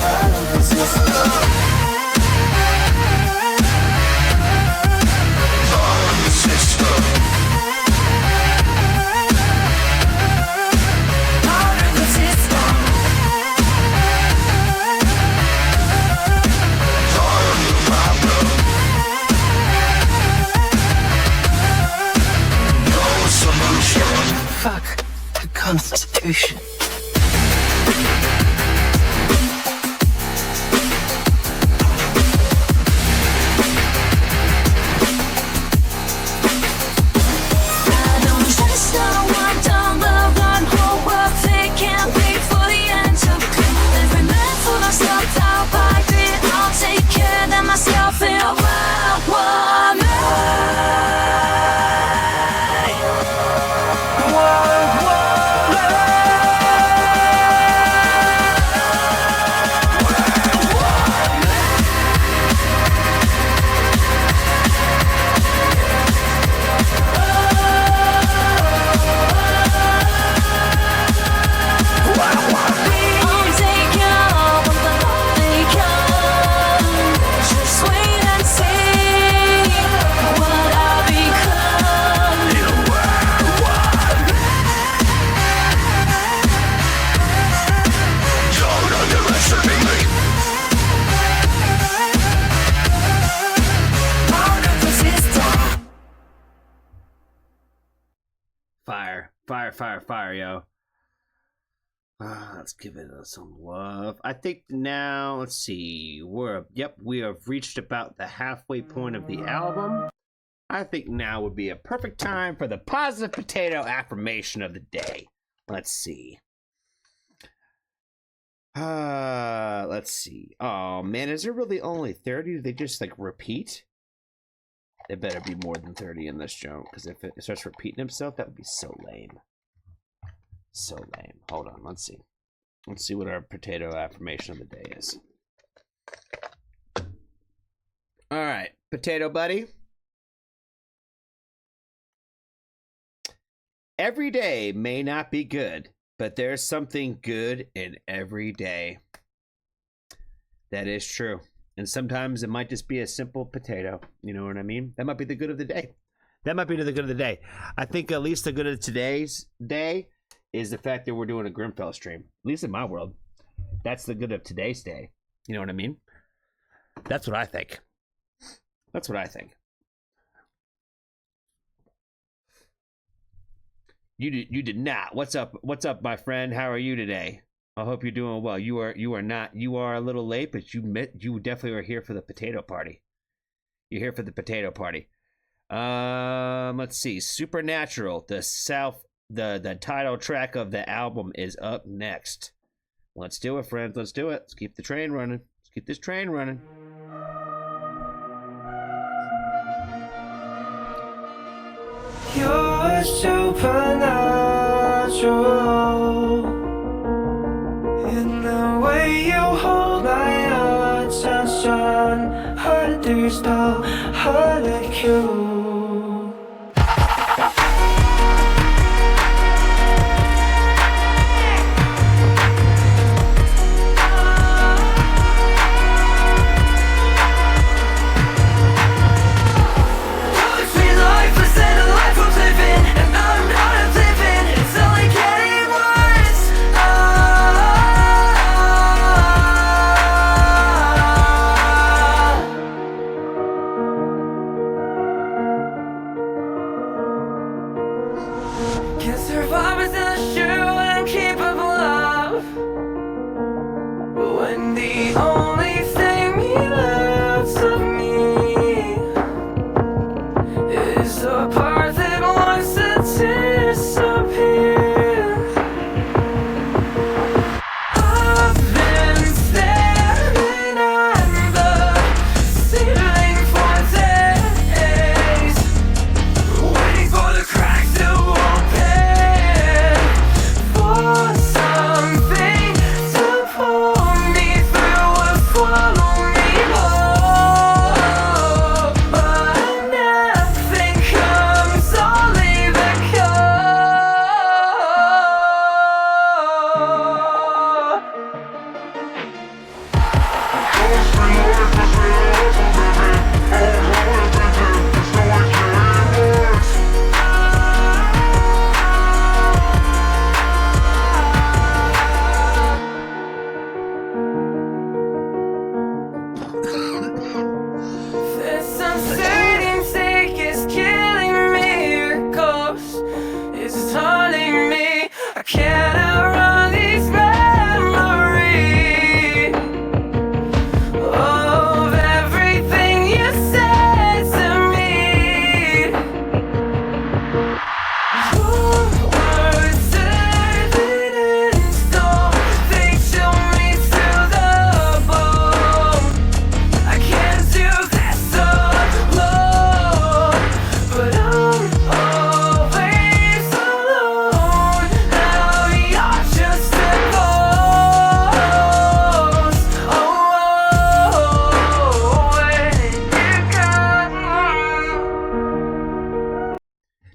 I don't resist. Fuck the Constitution. Fire, fire, fire, yo. Let's give it some love. I think now, let's see. We have reached about the halfway point of the album. I think now would be a perfect time for the positive potato affirmation of the day. Let's see. Let's see. Oh man, is there really only 30? Do they just like repeat? There better be more than 30 in this joke, because if it starts repeating himself, that would be so lame. So lame. Hold on, let's see. Let's see what our potato affirmation of the day is. Alright, potato buddy. Every day may not be good, but there's something good in every day. That is true. And sometimes it might just be a simple potato. You know what I mean? That might be the good of the day. That might be the good of the day. I think at least the good of today's day is the fact that we're doing a Grimfel stream. At least in my world. That's the good of today's day. You know what I mean? That's what I think. That's what I think. You did not. What's up, my friend? How are you today? I hope you're doing well. You are a little late, but you definitely are here for the potato party. You're here for the potato party. Let's see. Supernatural, the title track of the album is up next. Let's do it, friends. Let's do it. Let's keep the train running. Let's keep this train running. You're supernatural in the way you hold my attention. Hard to stop, hard to cue.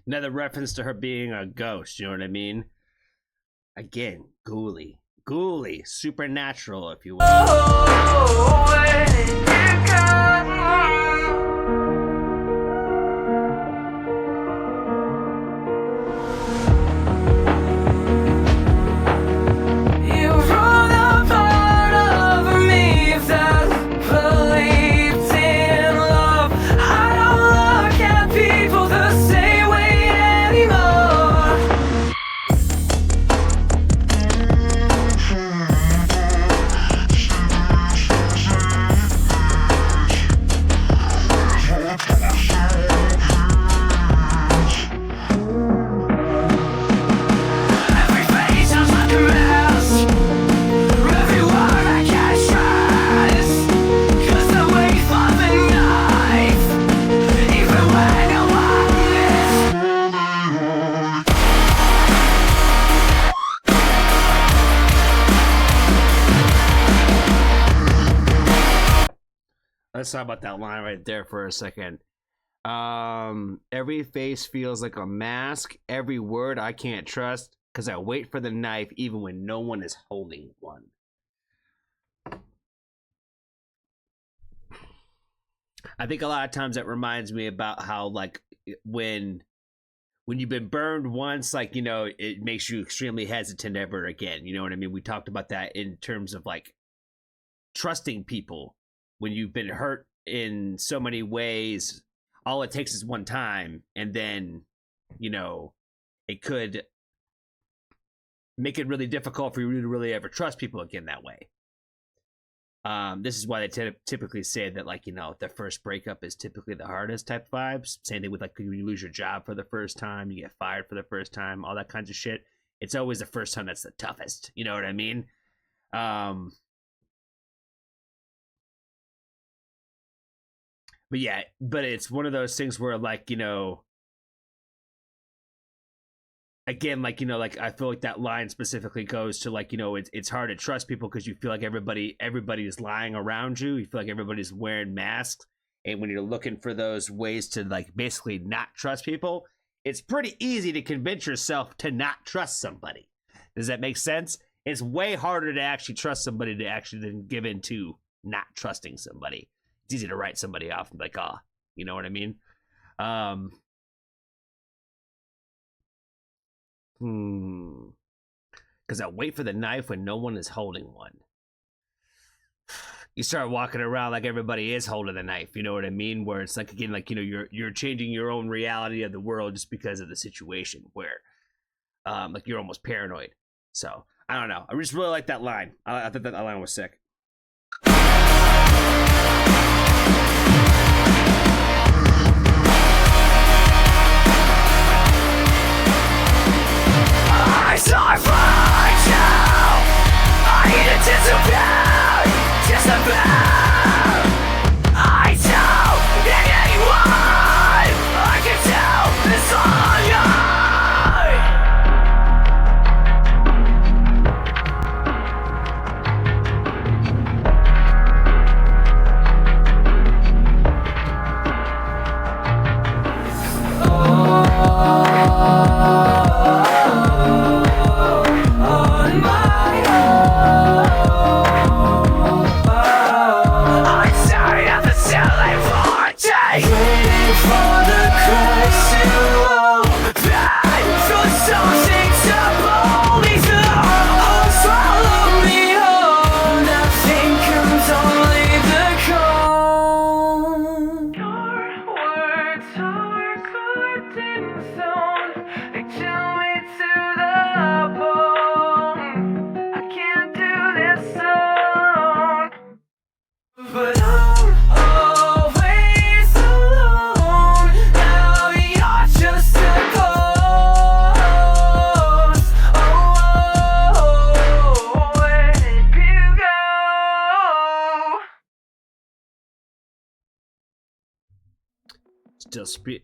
Another reference to her being a ghost, you know what I mean? Again, ghouly, supernatural, if you will. Let's talk about that line right there for a second. Every face feels like a mask. Every word I can't trust because I wait for the knife even when no one is holding one. I think a lot of times that reminds me about how, like, when you've been burned once, like, you know, it makes you extremely hesitant ever again. You know what I mean? We talked about that in terms of, like, trusting people. When you've been hurt in so many ways, all it takes is one time, and then, you know, it could make it really difficult for you to really ever trust people again that way. This is why they typically say that, like, you know, the first breakup is typically the hardest type of vibes. Same thing with, like, when you lose your job for the first time, you get fired for the first time, all that kinds of shit. It's always the first time that's the toughest. You know what I mean? But yeah, but it's one of those things where, like, you know, again, like, you know, like, I feel like that line specifically goes to, like, you know, it's hard to trust people because you feel like everybody is lying around you. You feel like everybody's wearing masks. And when you're looking for those ways to, like, basically not trust people, it's pretty easy to convince yourself to not trust somebody. Does that make sense? It's way harder to actually trust somebody than give in to not trusting somebody. It's easy to write somebody off and be like, oh, you know what I mean? Because I wait for the knife when no one is holding one. You start walking around like everybody is holding the knife, you know what I mean? Where it's like, again, like, you know, you're changing your own reality of the world just because of the situation where, like, you're almost paranoid. So, I don't know. I just really like that line. I thought that line was sick. I saw right now. I need to disappear, disappear. I don't need anyone. I can tell it's all you.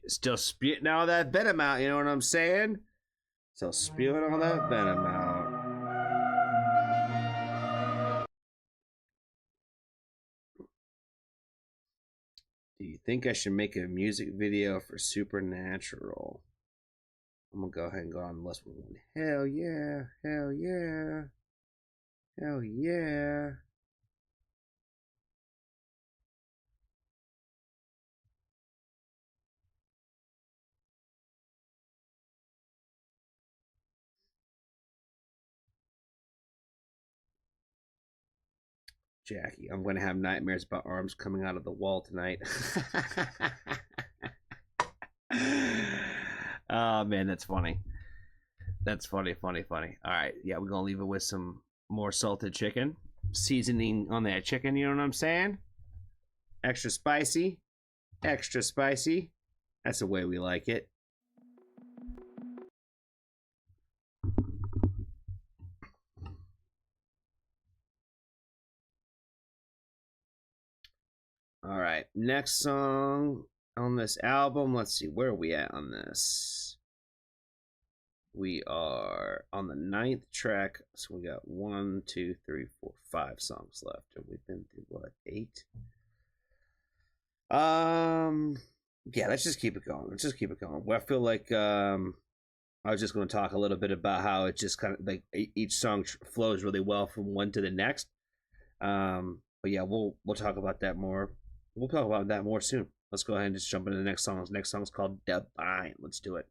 Still spitting all that venom out, you know what I'm saying? Still spewing all that venom out. Do you think I should make a music video for Supernatural? I'm gonna go ahead and go on the list. Hell yeah, hell yeah, hell yeah. Jackie, I'm going to have nightmares about arms coming out of the wall tonight. Oh, man, that's funny. That's funny. All right, yeah, we're going to leave it with some more salted chicken. Seasoning on that chicken, you know what I'm saying? Extra spicy. That's the way we like it. All right, next song on this album. Let's see, where are we at on this? We are on the 9th track, so we got 1, 2, 3, 4, 5 songs left, and we've been through what, 8? Yeah, let's just keep it going. Let's just keep it going. Well, I feel like I was just going to talk a little bit about how it just kind of like each song flows really well from one to the next. But yeah, we'll talk about that more. We'll talk about that more soon. Let's go ahead and just jump into the next song. The next song is called Divine. Let's do it.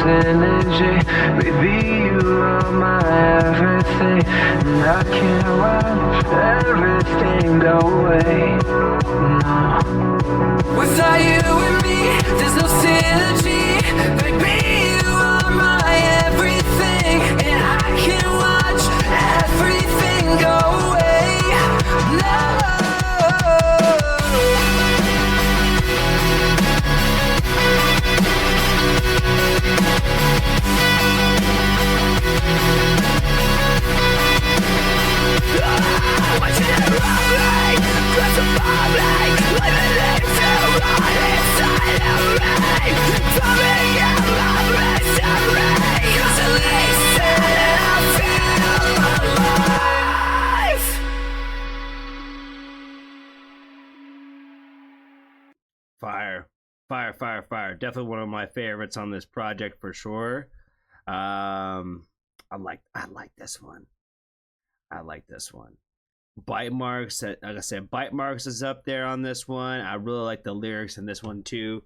Synergy, baby, you are my everything, and I can't watch everything go away. No. Without you and me, there's no synergy. Baby, you are my everything, and I can't watch everything go away. No. Fire, fire, fire. Definitely one of my favorites on this project for sure. I like this one. I like this one. Bite marks, like I said, bite marks is up there on this one. I really like the lyrics in this one too.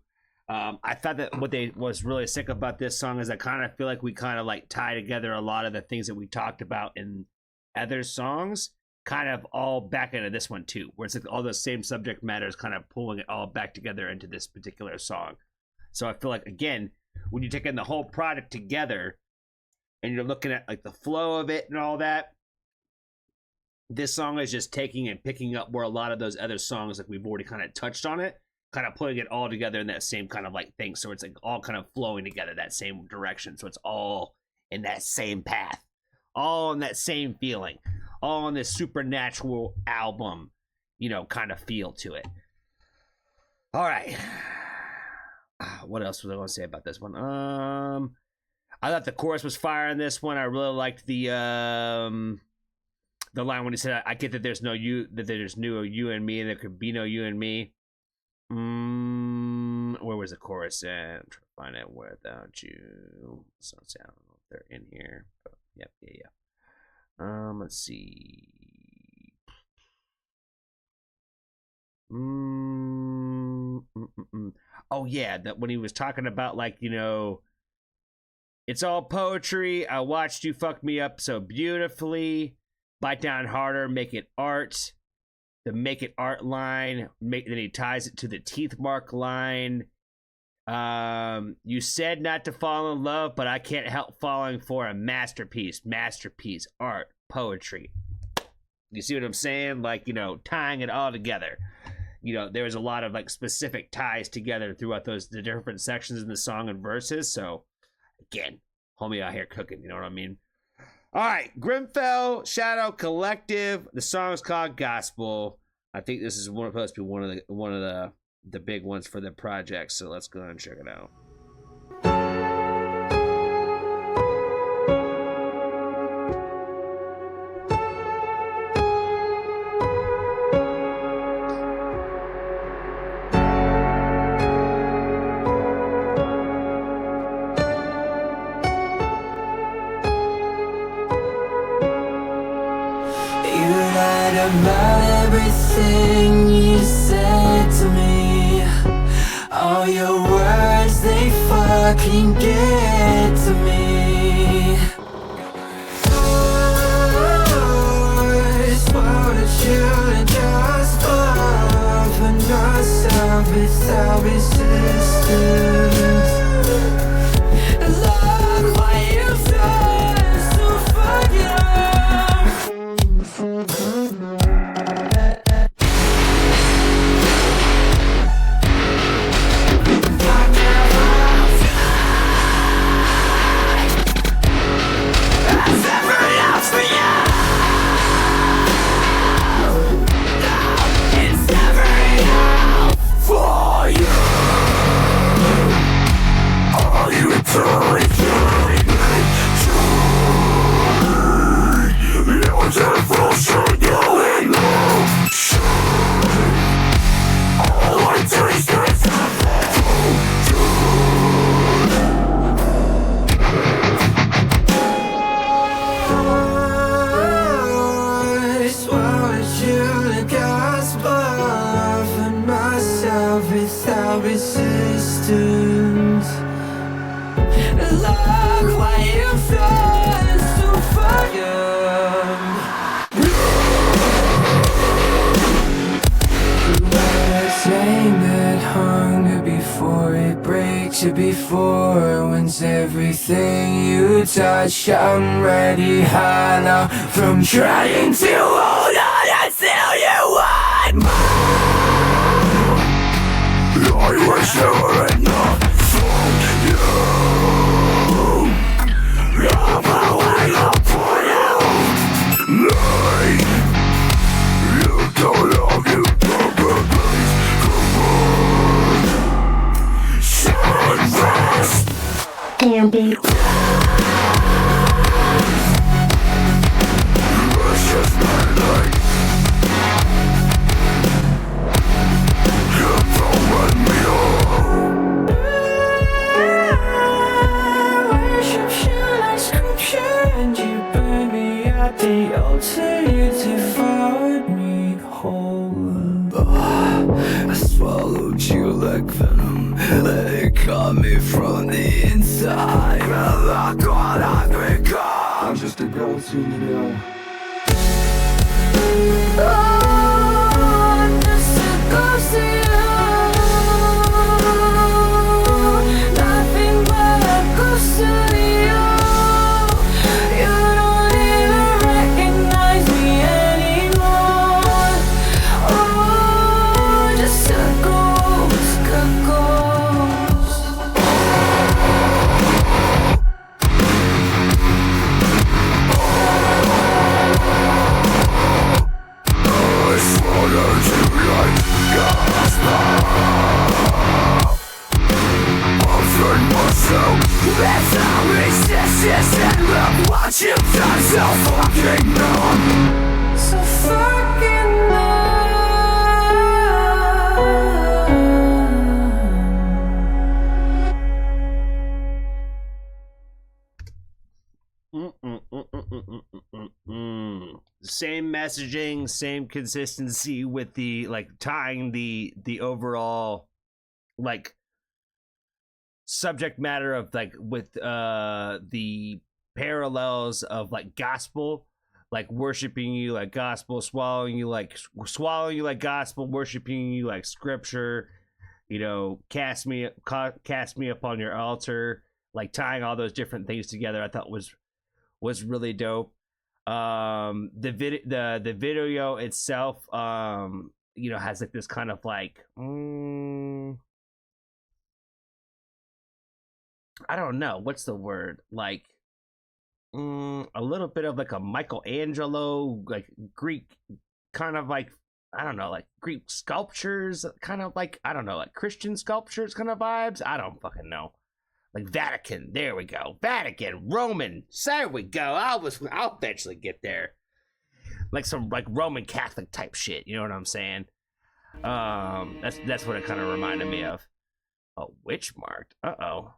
I thought that what they was really sick about this song is I kind of feel like we kind of like tie together a lot of the things that we talked about in other songs, kind of all back into this one too, where it's like all the same subject matters kind of pulling it all back together into this particular song. So I feel like, again, when you take in the whole product together and you're looking at like the flow of it and all that, this song is just taking and picking up where a lot of those other songs, like we've already kind of touched on it, kind of putting it all together in that same kind of like thing. So it's like all kind of flowing together that same direction. So it's all in that same path, all in that same feeling, all in this supernatural album, you know, kind of feel to it. All right. What else was I going to say about this one? I thought the chorus was fire in this one. I really liked the line when he said, "I get that there's no you, that there's no you and me, and there could be no you and me." Where was the chorus at? I'm trying to find out without you. So I don't know if they're in here. But yep, yeah. Let's see. Oh yeah, that when he was talking about like, you know, it's all poetry. I watched you fuck me up so beautifully. Bite down harder, make it art. The make it art line, then he ties it to the teeth mark line. You said not to fall in love, but I can't help falling for a masterpiece. Masterpiece, art, poetry. You see what I'm saying? Like, you know, tying it all together. You know, there was a lot of like specific ties together throughout the different sections in the song and verses. So again, homie out here cooking, you know what I mean? All right, Grimfel Shadow Collective. The song's called Gospel. I think this is supposed to be one of the big ones for the project. So let's go ahead and check it out. About everything you said to me, all your words, they fucking get to me. It's what you just love and myself without resistance. Love why you feel so fucking. Without resistance, like why you feel so fucking. Saying that hunger before it breaks you before wins everything you touch. I'm ready hollow from trying to hold on until you want more. I was never enough for you. I'm away up for you. Like, you don't love you, please. Come on. Sunrise. And be It's just my life. You don't let me on. shoot you like venom. Let it cut me from the inside. And look what I've become. I'm just a ghost in the now. Oh, I'm just a ghost in you. Nothing but a ghost in you. You don't even recognize me anymore. Oh, just a ghost, a ghost. I swallowed you like gas. I'll turn myself. Let's not resist this and look what you've done. So fucking numb. So fucking numb. Same messaging, same consistency with the like tying the overall like subject matter of like with the parallels of like gospel, like worshiping you like gospel, swallowing you like gospel, worshiping you like scripture, you know, cast me upon your altar, like tying all those different things together. I thought was really dope. The video itself, you know, has like this kind of like I don't know what's the word, like a little bit of like a Michelangelo, like Greek kind of like, I don't know, like Greek sculptures, kind of like, I don't know, like Christian sculptures kind of vibes. I don't fucking know. Like Vatican, there we go. Vatican, Roman, there we go. I'll eventually get there. Like some like Roman Catholic type shit, you know what I'm saying? That's what it kind of reminded me of. Oh, witch marked. Uh-oh.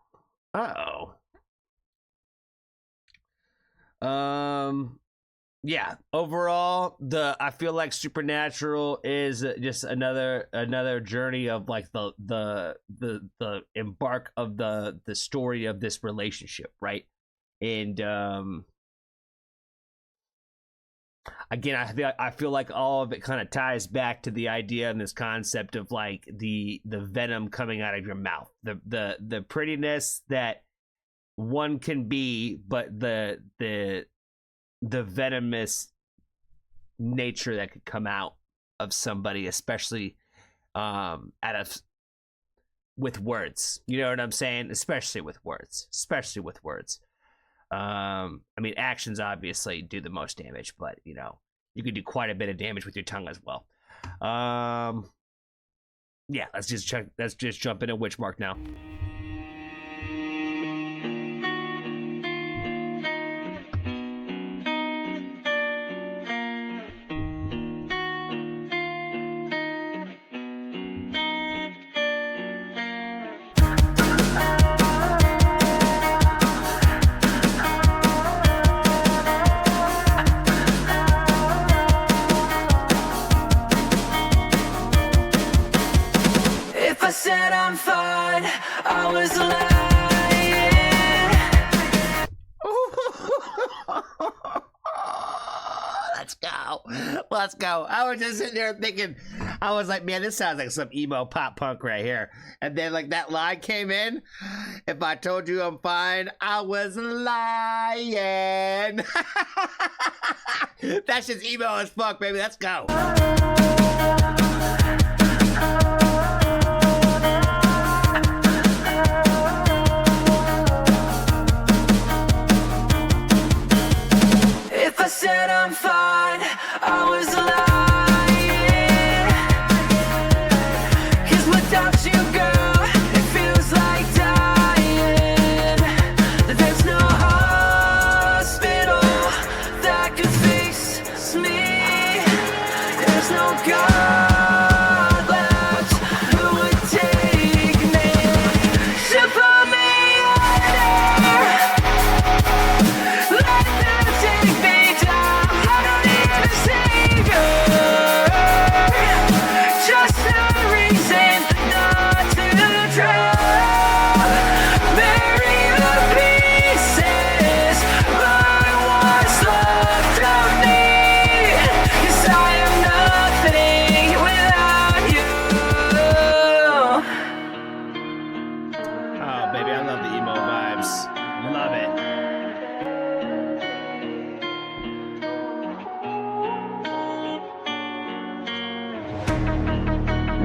Yeah, overall, I feel like Supernatural is just another journey of like the embark of the story of this relationship, right? And again, I feel like all of it kind of ties back to the idea and this concept of like the venom coming out of your mouth, the prettiness that one can be, but the venomous nature that could come out of somebody, especially with words. You know what I'm saying? Especially with words. I mean, actions obviously do the most damage, but you know, you can do quite a bit of damage with your tongue as well. Yeah, let's just jump into Witchmark now. I said I'm fine, I was lying. Let's go. I was just sitting there thinking, I was like, man, this sounds like some emo pop punk right here. And then like that line came in, if I told you I'm fine, I was lying. That's just emo as fuck, baby. Let's go. If I said I'm fine, I was lying. 'Cause without you, girl, it feels like dying. There's no hospital that could fix me. There's no God.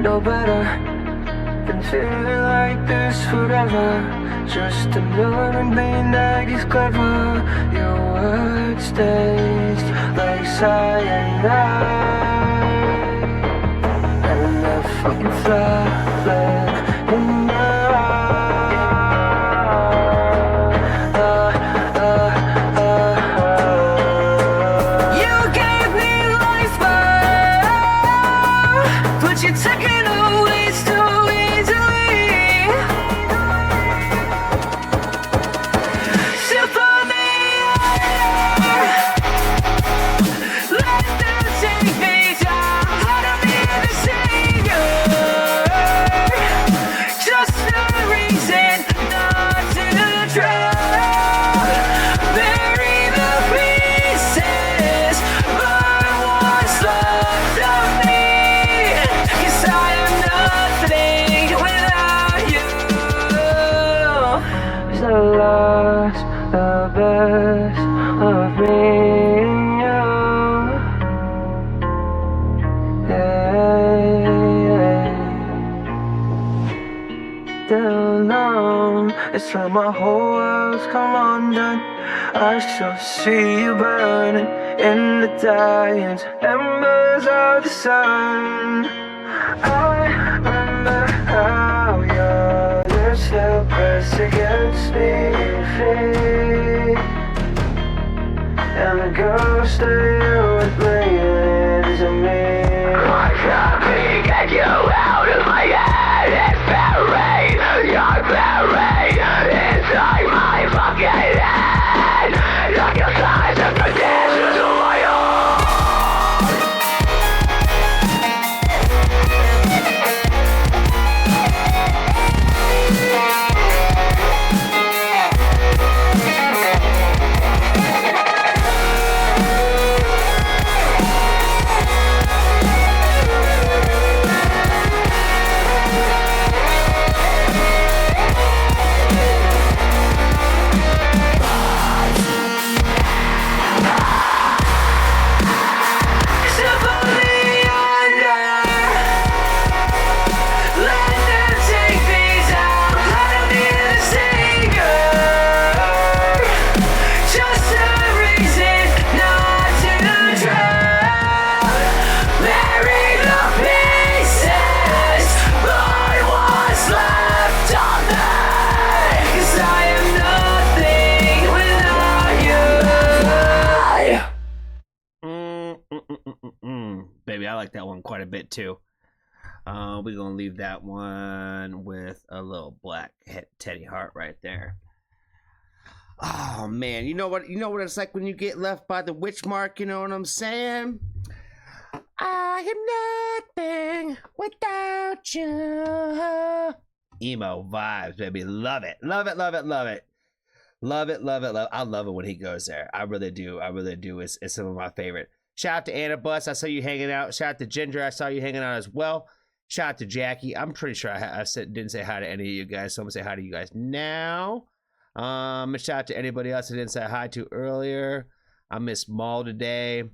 no better than feeling like this forever. Just another thing that gets clever. Your words taste like cyanide, and that fucking flat in your You gave me life back, but you took it away so easily. Let them take me down. I don't need a savior, just a reason not to drown. Bury the pieces, but what's left of me? 'Cause I am nothing without you. the last, the best of me and you. Yeah. Down long, it's like my whole world's come undone. I shall see you burning in the dying embers of the sun. I remember how your lips held pressed against me, and the ghost of you was bringing to me. I can't get you out of my head. It's buried, you're buried inside my fucking head. Like your size of conditions of my own. Baby, I like that one quite a bit too. We're gonna leave that one with a little black Teddy Hart right there. Oh man, you know what it's like when you get left by the witch mark, you know what I'm saying? I am nothing without you. Emo vibes, baby. Love it. Love it, love it, love it. Love it, love it, love it. I love it when he goes there. I really do. I really do. It's some of my favorite. Shout out to Anna Bus. I saw you hanging out. Out to Ginger. I saw you hanging out as well. Shout out to Jackie. I'm pretty sure I didn't say hi to any of you guys, so I'm going to say hi to you guys now. Shout out to anybody else I didn't say hi to earlier. I miss Maul today.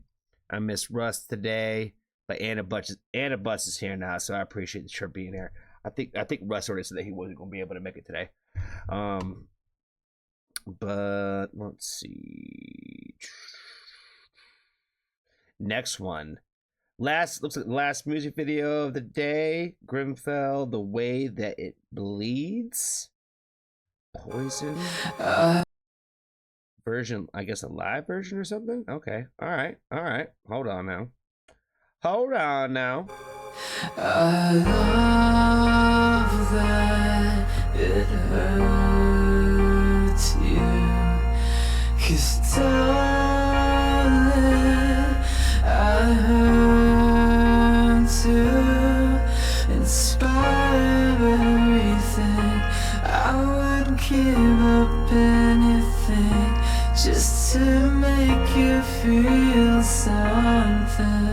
I miss Russ today. But Anna Bus is here now, so I appreciate the trip being here. I think Russ already said that he wasn't going to be able to make it today. But let's see. Next one. Looks like the last music video of the day. Grimfel, The Way That It Bleeds. Poison. Version, I guess a live version or something? Okay. Alright. Hold on now. I love that it hurts you, 'cause darling, I hurt too. In spite of everything, I would give up anything just to make you feel something.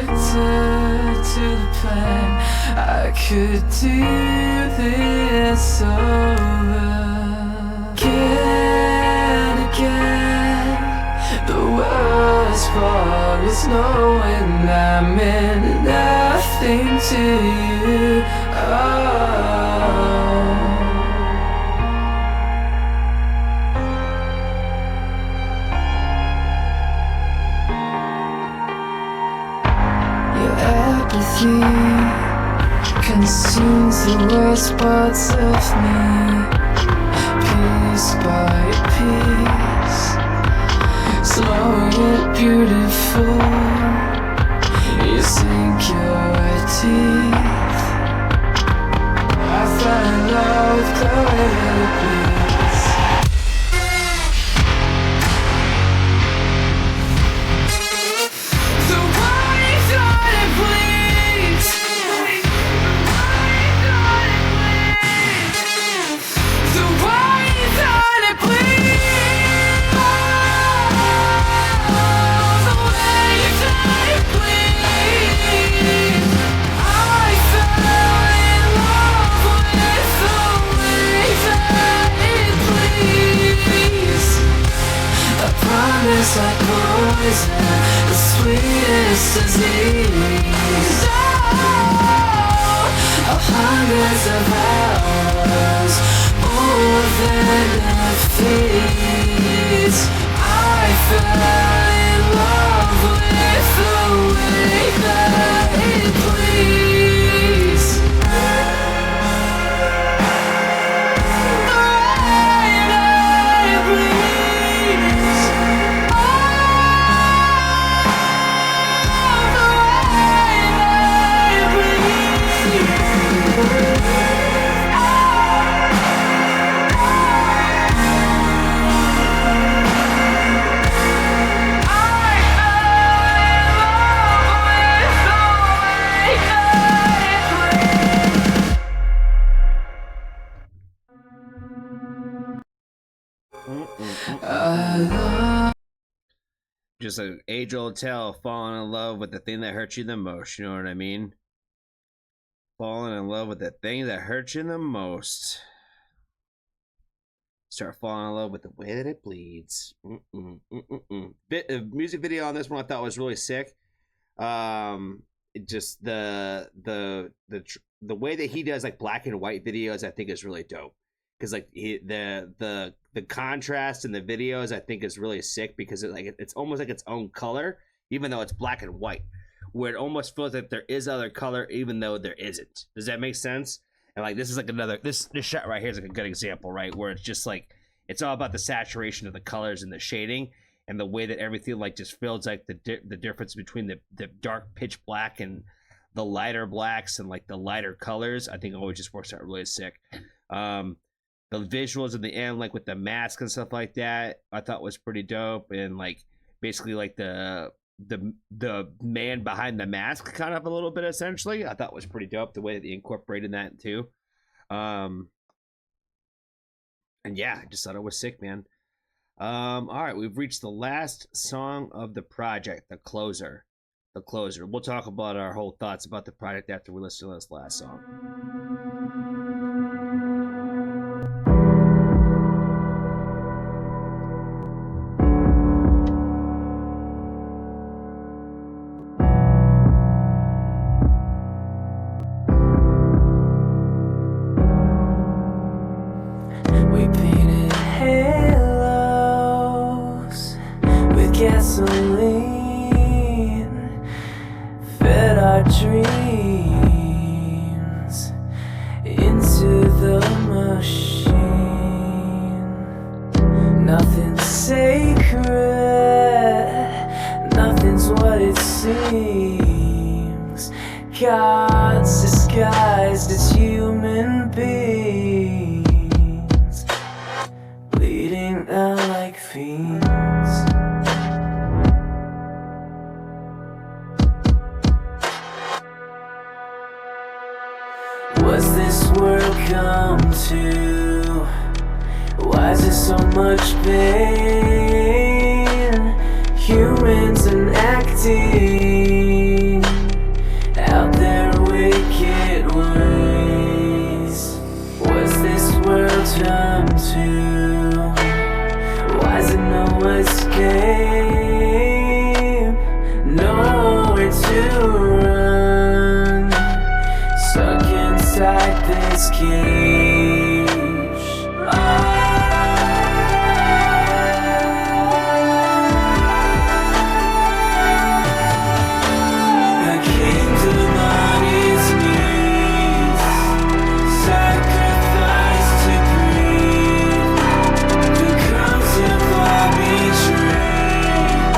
addicted to the pain. I could do this over again, again. The worst part is knowing I meant nothing to you. Your apathy consumes the worst parts of me, piece by piece, slow yet beautiful. You sink your teeth. I fell in love with the way it bleeds. The way that it bleeds. The way that it bleeds. The way that it bleeds. I fell in love with the way that it bleeds. I promise like poison, the sweetest disease. Of hundreds of hours, more than a feast. I fell in love with the way that it bleeds. The way that it bleeds. Oh, the way that it bleeds. Just an age-old tale of falling in love with the thing that hurts you the most. You know what I mean? Falling in love with the thing that hurts you the most. Start falling in love with the way that it bleeds. Music video on this one I thought was really sick. Just the way that he does like black and white videos, I think is really dope. Because like the contrast in the videos, I think is really sick because it's almost like its own color, even though it's black and white. Where it almost feels like there is other color, even though there isn't. Does that make sense? And like this is like another this shot right here is like a good example, right? Where it's just like it's all about the saturation of the colors and the shading and the way that everything like just feels like the difference between the dark pitch black and the lighter blacks and like the lighter colors. I think it always just works out really sick. The visuals in the end, like with the mask and stuff like that, I thought was pretty dope. And like basically like the man behind the mask kind of a little bit essentially, I thought was pretty dope the way that they incorporated that too. And yeah, I just thought it was sick, man. All right, we've reached the last song of the project, the closer. We'll talk about our whole thoughts about the project after we listen to this last song. We painted halos with gasoline, fed our dreams into the machine. Nothing's sacred, nothing's what it seems. Gods disguised as human beings, bleeding out like fiends. What's this world come to? Why is there so much pain? Humans enacting its cage. A kingdom on its knees, sacrificed to greed, becomes a more betrayed,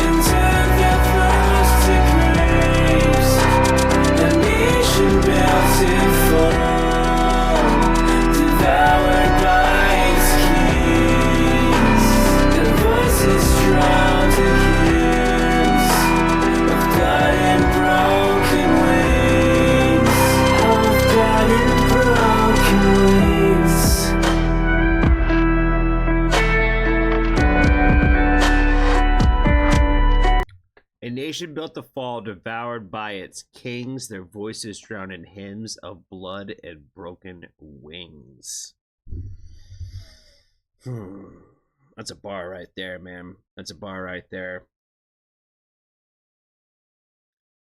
and turned their thrones to graves. The nation built in fall, devoured by its kings. Their voices drowned in hymns of blood and broken wings, of blood and broken wings. A nation built to fall, devoured by its kings, their voices drowned in hymns of blood and broken wings. That's a bar right there, man. That's a bar right there.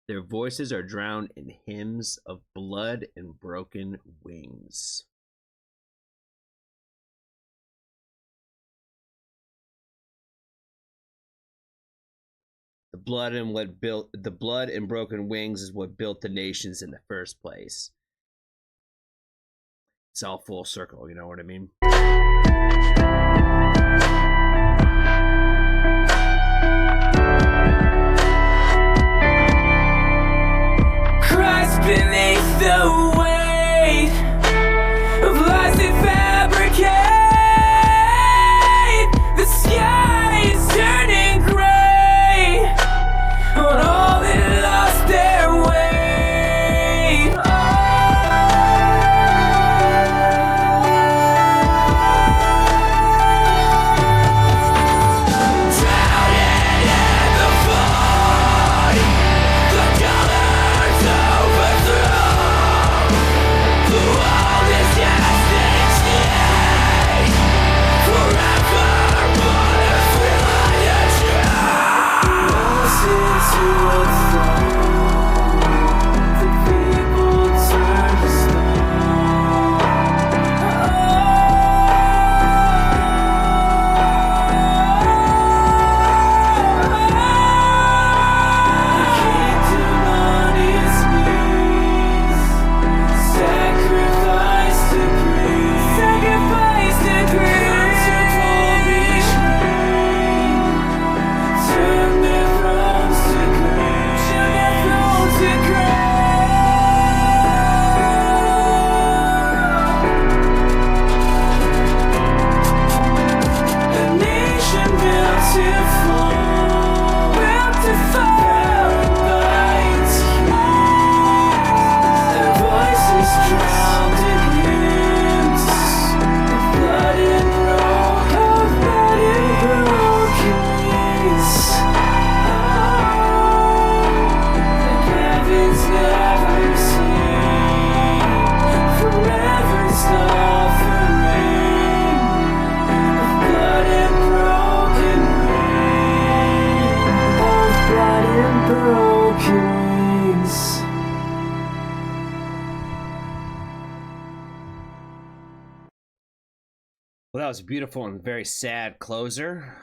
Their voices are drowned in hymns of blood and broken wings. The blood and broken wings is what built the nations in the first place. It's all full circle, you know what I mean? Christ beneath the weight of lies they fabricate. The sky is turning gray on all that lost their way. Drowning in the void, the colors overthrown. The world is destined forever on a familiar track. Lost into a throne, the people turn to stone. The kingdom on its knees, sacrifice to greed, sacrifice to greed, turn their thrones to graves, turn their thrones to graves. A nation built to fall, devoured by its kings. Their voices drowned in hymns of blood and broken wings. The heavens never seen, forever's offering of blood and broken wings, of blood and broken wings. Well, that was a beautiful and very sad closer.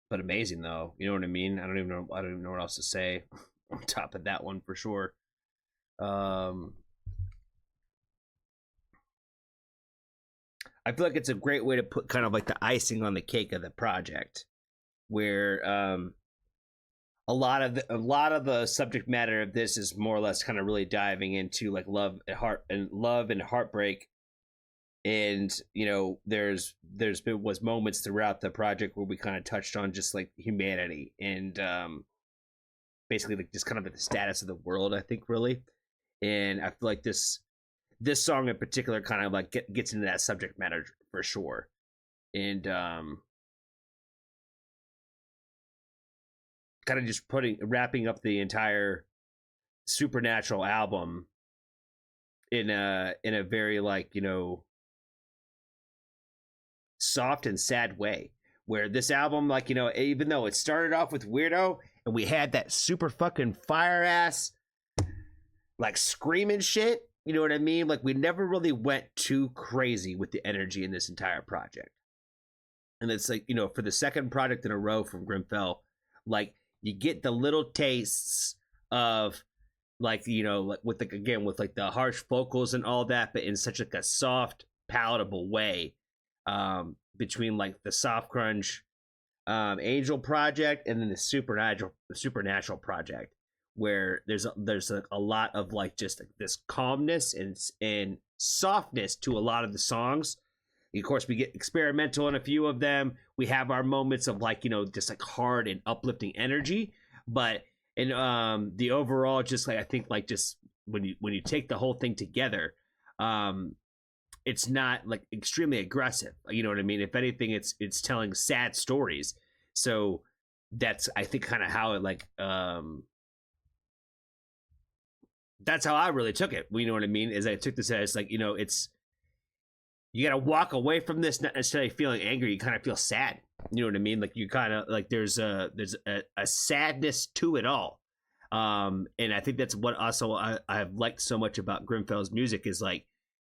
But amazing though. You know what I mean? I don't even know what else to say on top of that one for sure. I feel like it's a great way to put kind of like the icing on the cake of the project, where a lot of the subject matter of this is more or less kind of really diving into like love and heartbreak. And you know, there's been moments throughout the project where we kind of touched on just like humanity and basically like just kind of the status of the world, I think, really. And I feel like this song in particular kind of like gets into that subject matter for sure. And kind of just wrapping up the entire Supernatural album in a very like, you know, soft and sad way, where this album, like, you know, even though it started off with Weirdo and we had that super fucking fire ass like screaming shit, You know what I mean? Like, we never really went too crazy with the energy in this entire project. And it's like, you know, for the second project in a row from Grimfel, like, you get the little tastes of, like, you know, like with, like, again, with, like, the harsh vocals and all that, but in such, like, a soft, palatable way, between, like, the soft crunch Angel project and then the supernatural project, where there's a lot of, like, just, like, this calmness and softness to a lot of the songs. Of course, we get experimental in a few of them. We have our moments of, like, you know, just, like, hard and uplifting energy, but in the overall, just, like, I think, like, just when you take the whole thing together, it's not, like, extremely aggressive. You know what I mean? If anything, it's telling sad stories. So that's, I think, kind of how it, like, that's how I really took it. You know what I mean? Is I took this as, like, you know, it's, you gotta walk away from this not necessarily feeling angry. You kind of feel sad. You know what I mean? Like, you kind of, like, there's a sadness to it all. And I think that's what also I've liked so much about Grimfel's music is, like,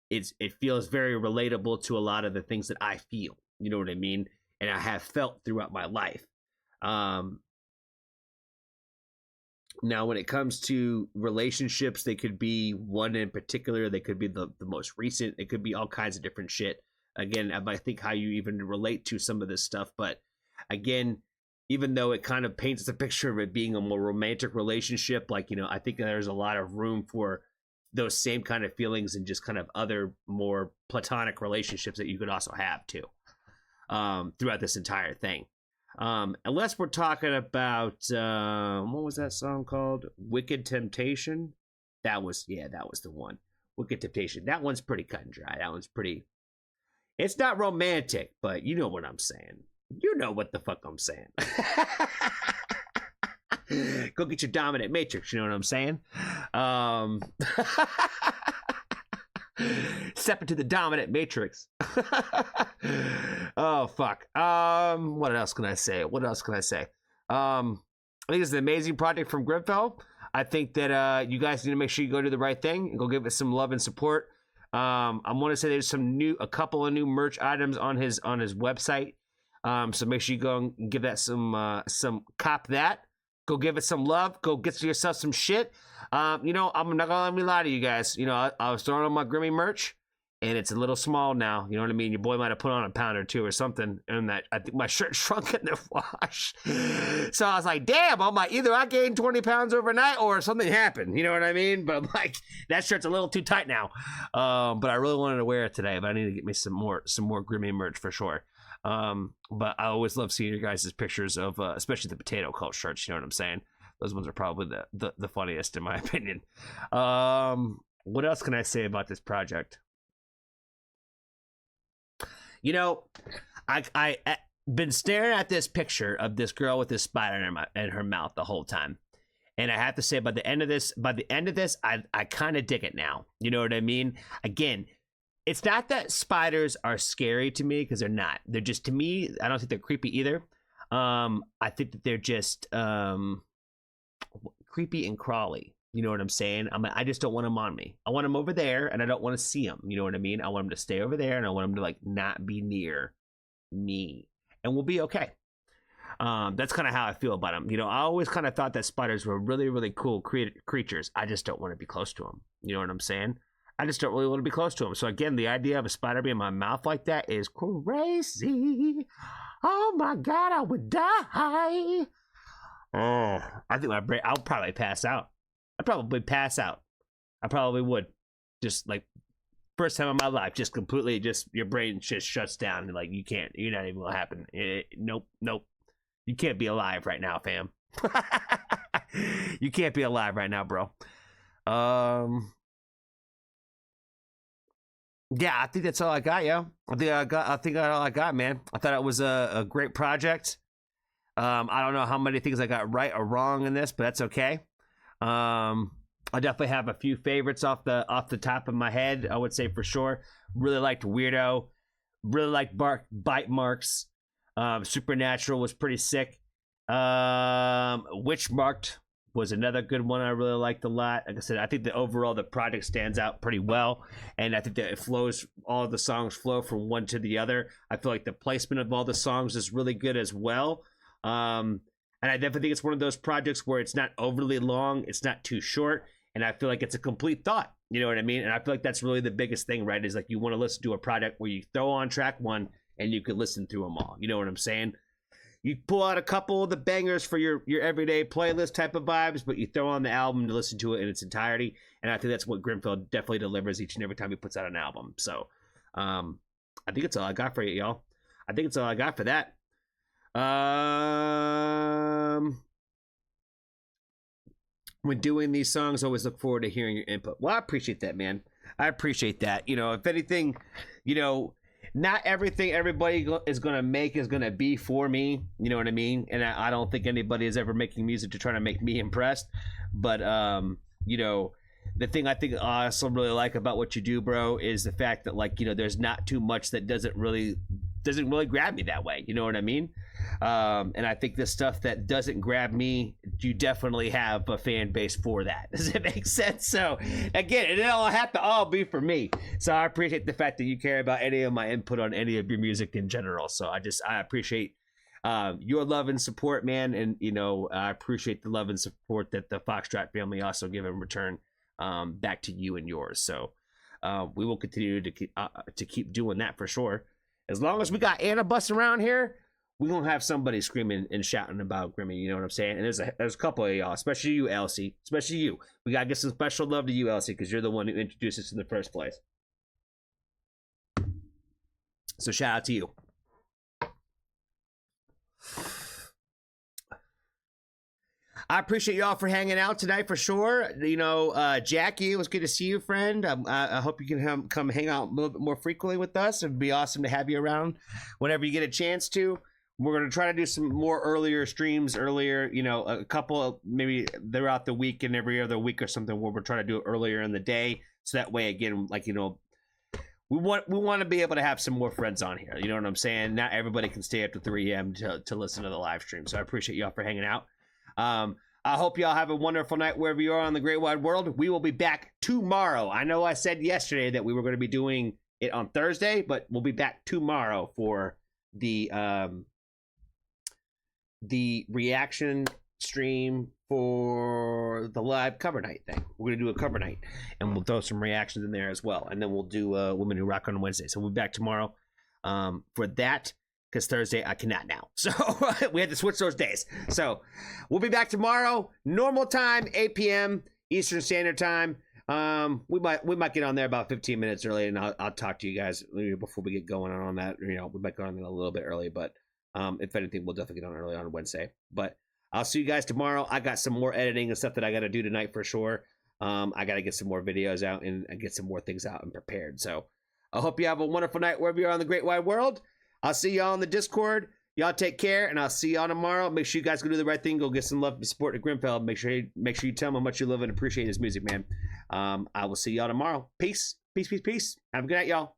it feels very relatable to a lot of the things that I feel. You know what I mean? And I have felt throughout my life. Now, when it comes to relationships, they could be one in particular. They could be the most recent. It could be all kinds of different shit. Again, I think how you even relate to some of this stuff. But again, even though it kind of paints the picture of it being a more romantic relationship, like, you know, I think there's a lot of room for those same kind of feelings and just kind of other more platonic relationships that you could also have too, throughout this entire thing. Unless we're talking about, what was that song called? Wicked Temptation? That was the one. Wicked Temptation. That one's pretty cut and dry. That one's pretty, it's not romantic, but you know what I'm saying. You know what the fuck I'm saying. Go get your dominant matrix, you know what I'm saying? Step into the dominant matrix. Oh, fuck. What else can I say? I think it's an amazing project from Grimfel. I think that you guys need to make sure you go do the right thing and go give it some love and support. I want to say there's a couple of new merch items on his website. So make sure you go and give that some cop that. Go give it some love. Go get yourself some shit. You know, I'm not gonna lie to you guys. You know, I was throwing on my Grimmy merch, and it's a little small now. You know what I mean? Your boy might have put on a pound or two or something, and that I think my shirt shrunk in the wash. So I was like, damn, either I gained 20 pounds overnight or something happened. You know what I mean? But, like, that shirt's a little too tight now. But I really wanted to wear it today. But I need to get me some more Grimmy merch for sure. But I always love seeing your guys' pictures of, especially the potato cult shirts. You know what I'm saying? Those ones are probably the funniest in my opinion. What else can I say about this project? You know, I been staring at this picture of this girl with this spider in her mouth the whole time. And I have to say, by the end of this, I kind of dig it now. You know what I mean? Again, it's not that spiders are scary to me, because they're not. They're just, to me, I don't think they're creepy either. I think that they're just creepy and crawly. You know what I'm saying? I just don't want them on me. I want them over there, and I don't want to see them. You know what I mean? I want them to stay over there, and I want them to, like, not be near me, and we'll be okay. That's kind of how I feel about them. You know, I always kind of thought that spiders were really, really cool creatures. I just don't want to be close to them. You know what I'm saying? I just don't really want to be close to them. So again, the idea of a spider being in my mouth like that is crazy. Oh my God, I would die. Oh, I think my brain, I'll probably pass out. I'd probably pass out. I probably would. Just like first time in my life, just completely, just your brain just shuts down. And like, you're not even gonna happen. Nope. You can't be alive right now, fam. You can't be alive right now, bro. Yeah, I think that's all I got, yo. I think all I got, man. I thought it was a great project. I don't know how many things I got right or wrong in this, but that's okay. I definitely have a few favorites off the top of my head. I would say for sure. Really liked Weirdo. Really liked Bite Marks. Supernatural was pretty sick. Witch Marked was another good one I really liked a lot. Like I said, I think that overall the project stands out pretty well, and I think that it flows, all of the songs flow from one to the other. I feel like the placement of all the songs is really good as well. And I definitely think it's one of those projects where it's not overly long, it's not too short, and I feel like it's a complete thought. You know what I mean? And I feel like that's really the biggest thing, right? Is like you want to listen to a project where you throw on track one and you could listen through them all. You know what I'm saying? You pull out a couple of the bangers for your everyday playlist type of vibes, but you throw on the album to listen to it in its entirety. And I think that's what Grimfel definitely delivers each and every time he puts out an album. So I think it's all I got for you, y'all. I think it's all I got for that. When doing these songs, I always look forward to hearing your input. Well, I appreciate that, man. I appreciate that. You know, if anything, you know, not everything everybody is going to make is going to be for me. You know what I mean? And I don't think anybody is ever making music to try to make me impressed. But, you know, the thing I think I also really like about what you do, bro, is the fact that, like, you know, there's not too much that doesn't really grab me that way. You know what I mean? And I think the stuff that doesn't grab me, you definitely have a fan base for that. Does it make sense? So again, it don't have to all be for me. So I appreciate the fact that you care about any of my input on any of your music in general. So I appreciate your love and support, man. And, you know, I appreciate the love and support that the Foxtrot family also give in return back to you and yours. So we will continue to keep doing that for sure. As long as we got Anna Bus around here, we're going to have somebody screaming and shouting about Grimmy, you know what I'm saying? And there's a couple of y'all, especially you, Elsie. Especially you. We got to give some special love to you, Elsie, because you're the one who introduced us in the first place. So shout out to you. I appreciate y'all for hanging out tonight for sure. You know, Jackie, it was good to see you, friend. I hope you can come hang out a little bit more frequently with us. It'd be awesome to have you around whenever you get a chance to. We're going to try to do some more earlier streams, you know, a couple maybe throughout the week and every other week or something where we're trying to do it earlier in the day. So that way, again, like, you know, we want to be able to have some more friends on here. You know what I'm saying? Not everybody can stay up to 3 a.m. to listen to the live stream. So I appreciate y'all for hanging out. I hope y'all have a wonderful night wherever you are on the great wide world. We will be back tomorrow. I know I said yesterday that we were going to be doing it on Thursday, but we'll be back tomorrow for the reaction stream for the live cover night thing. We're going to do a cover night, and we'll throw some reactions in there as well. And then we'll do Women Who Rock on Wednesday. So we'll be back tomorrow for that. Because Thursday I cannot now, so we had to switch those days. So we'll be back tomorrow, normal time, 8 p.m. Eastern Standard Time. We might get on there about 15 minutes early, and I'll talk to you guys before we get going on that. You know, we might go on a little bit early, but if anything, we'll definitely get on early on Wednesday. But I'll see you guys tomorrow. I got some more editing and stuff that I got to do tonight for sure. I got to get some more videos out and get some more things out and prepared. So I hope you have a wonderful night wherever you are on the great wide world. I'll see y'all on the Discord. Y'all take care, and I'll see y'all tomorrow. Make sure you guys go do the right thing. Go get some love and support to Grimfel. Make sure you tell him how much you love and appreciate his music, man. I will see y'all tomorrow. Peace. Peace, peace, peace. Have a good night, y'all.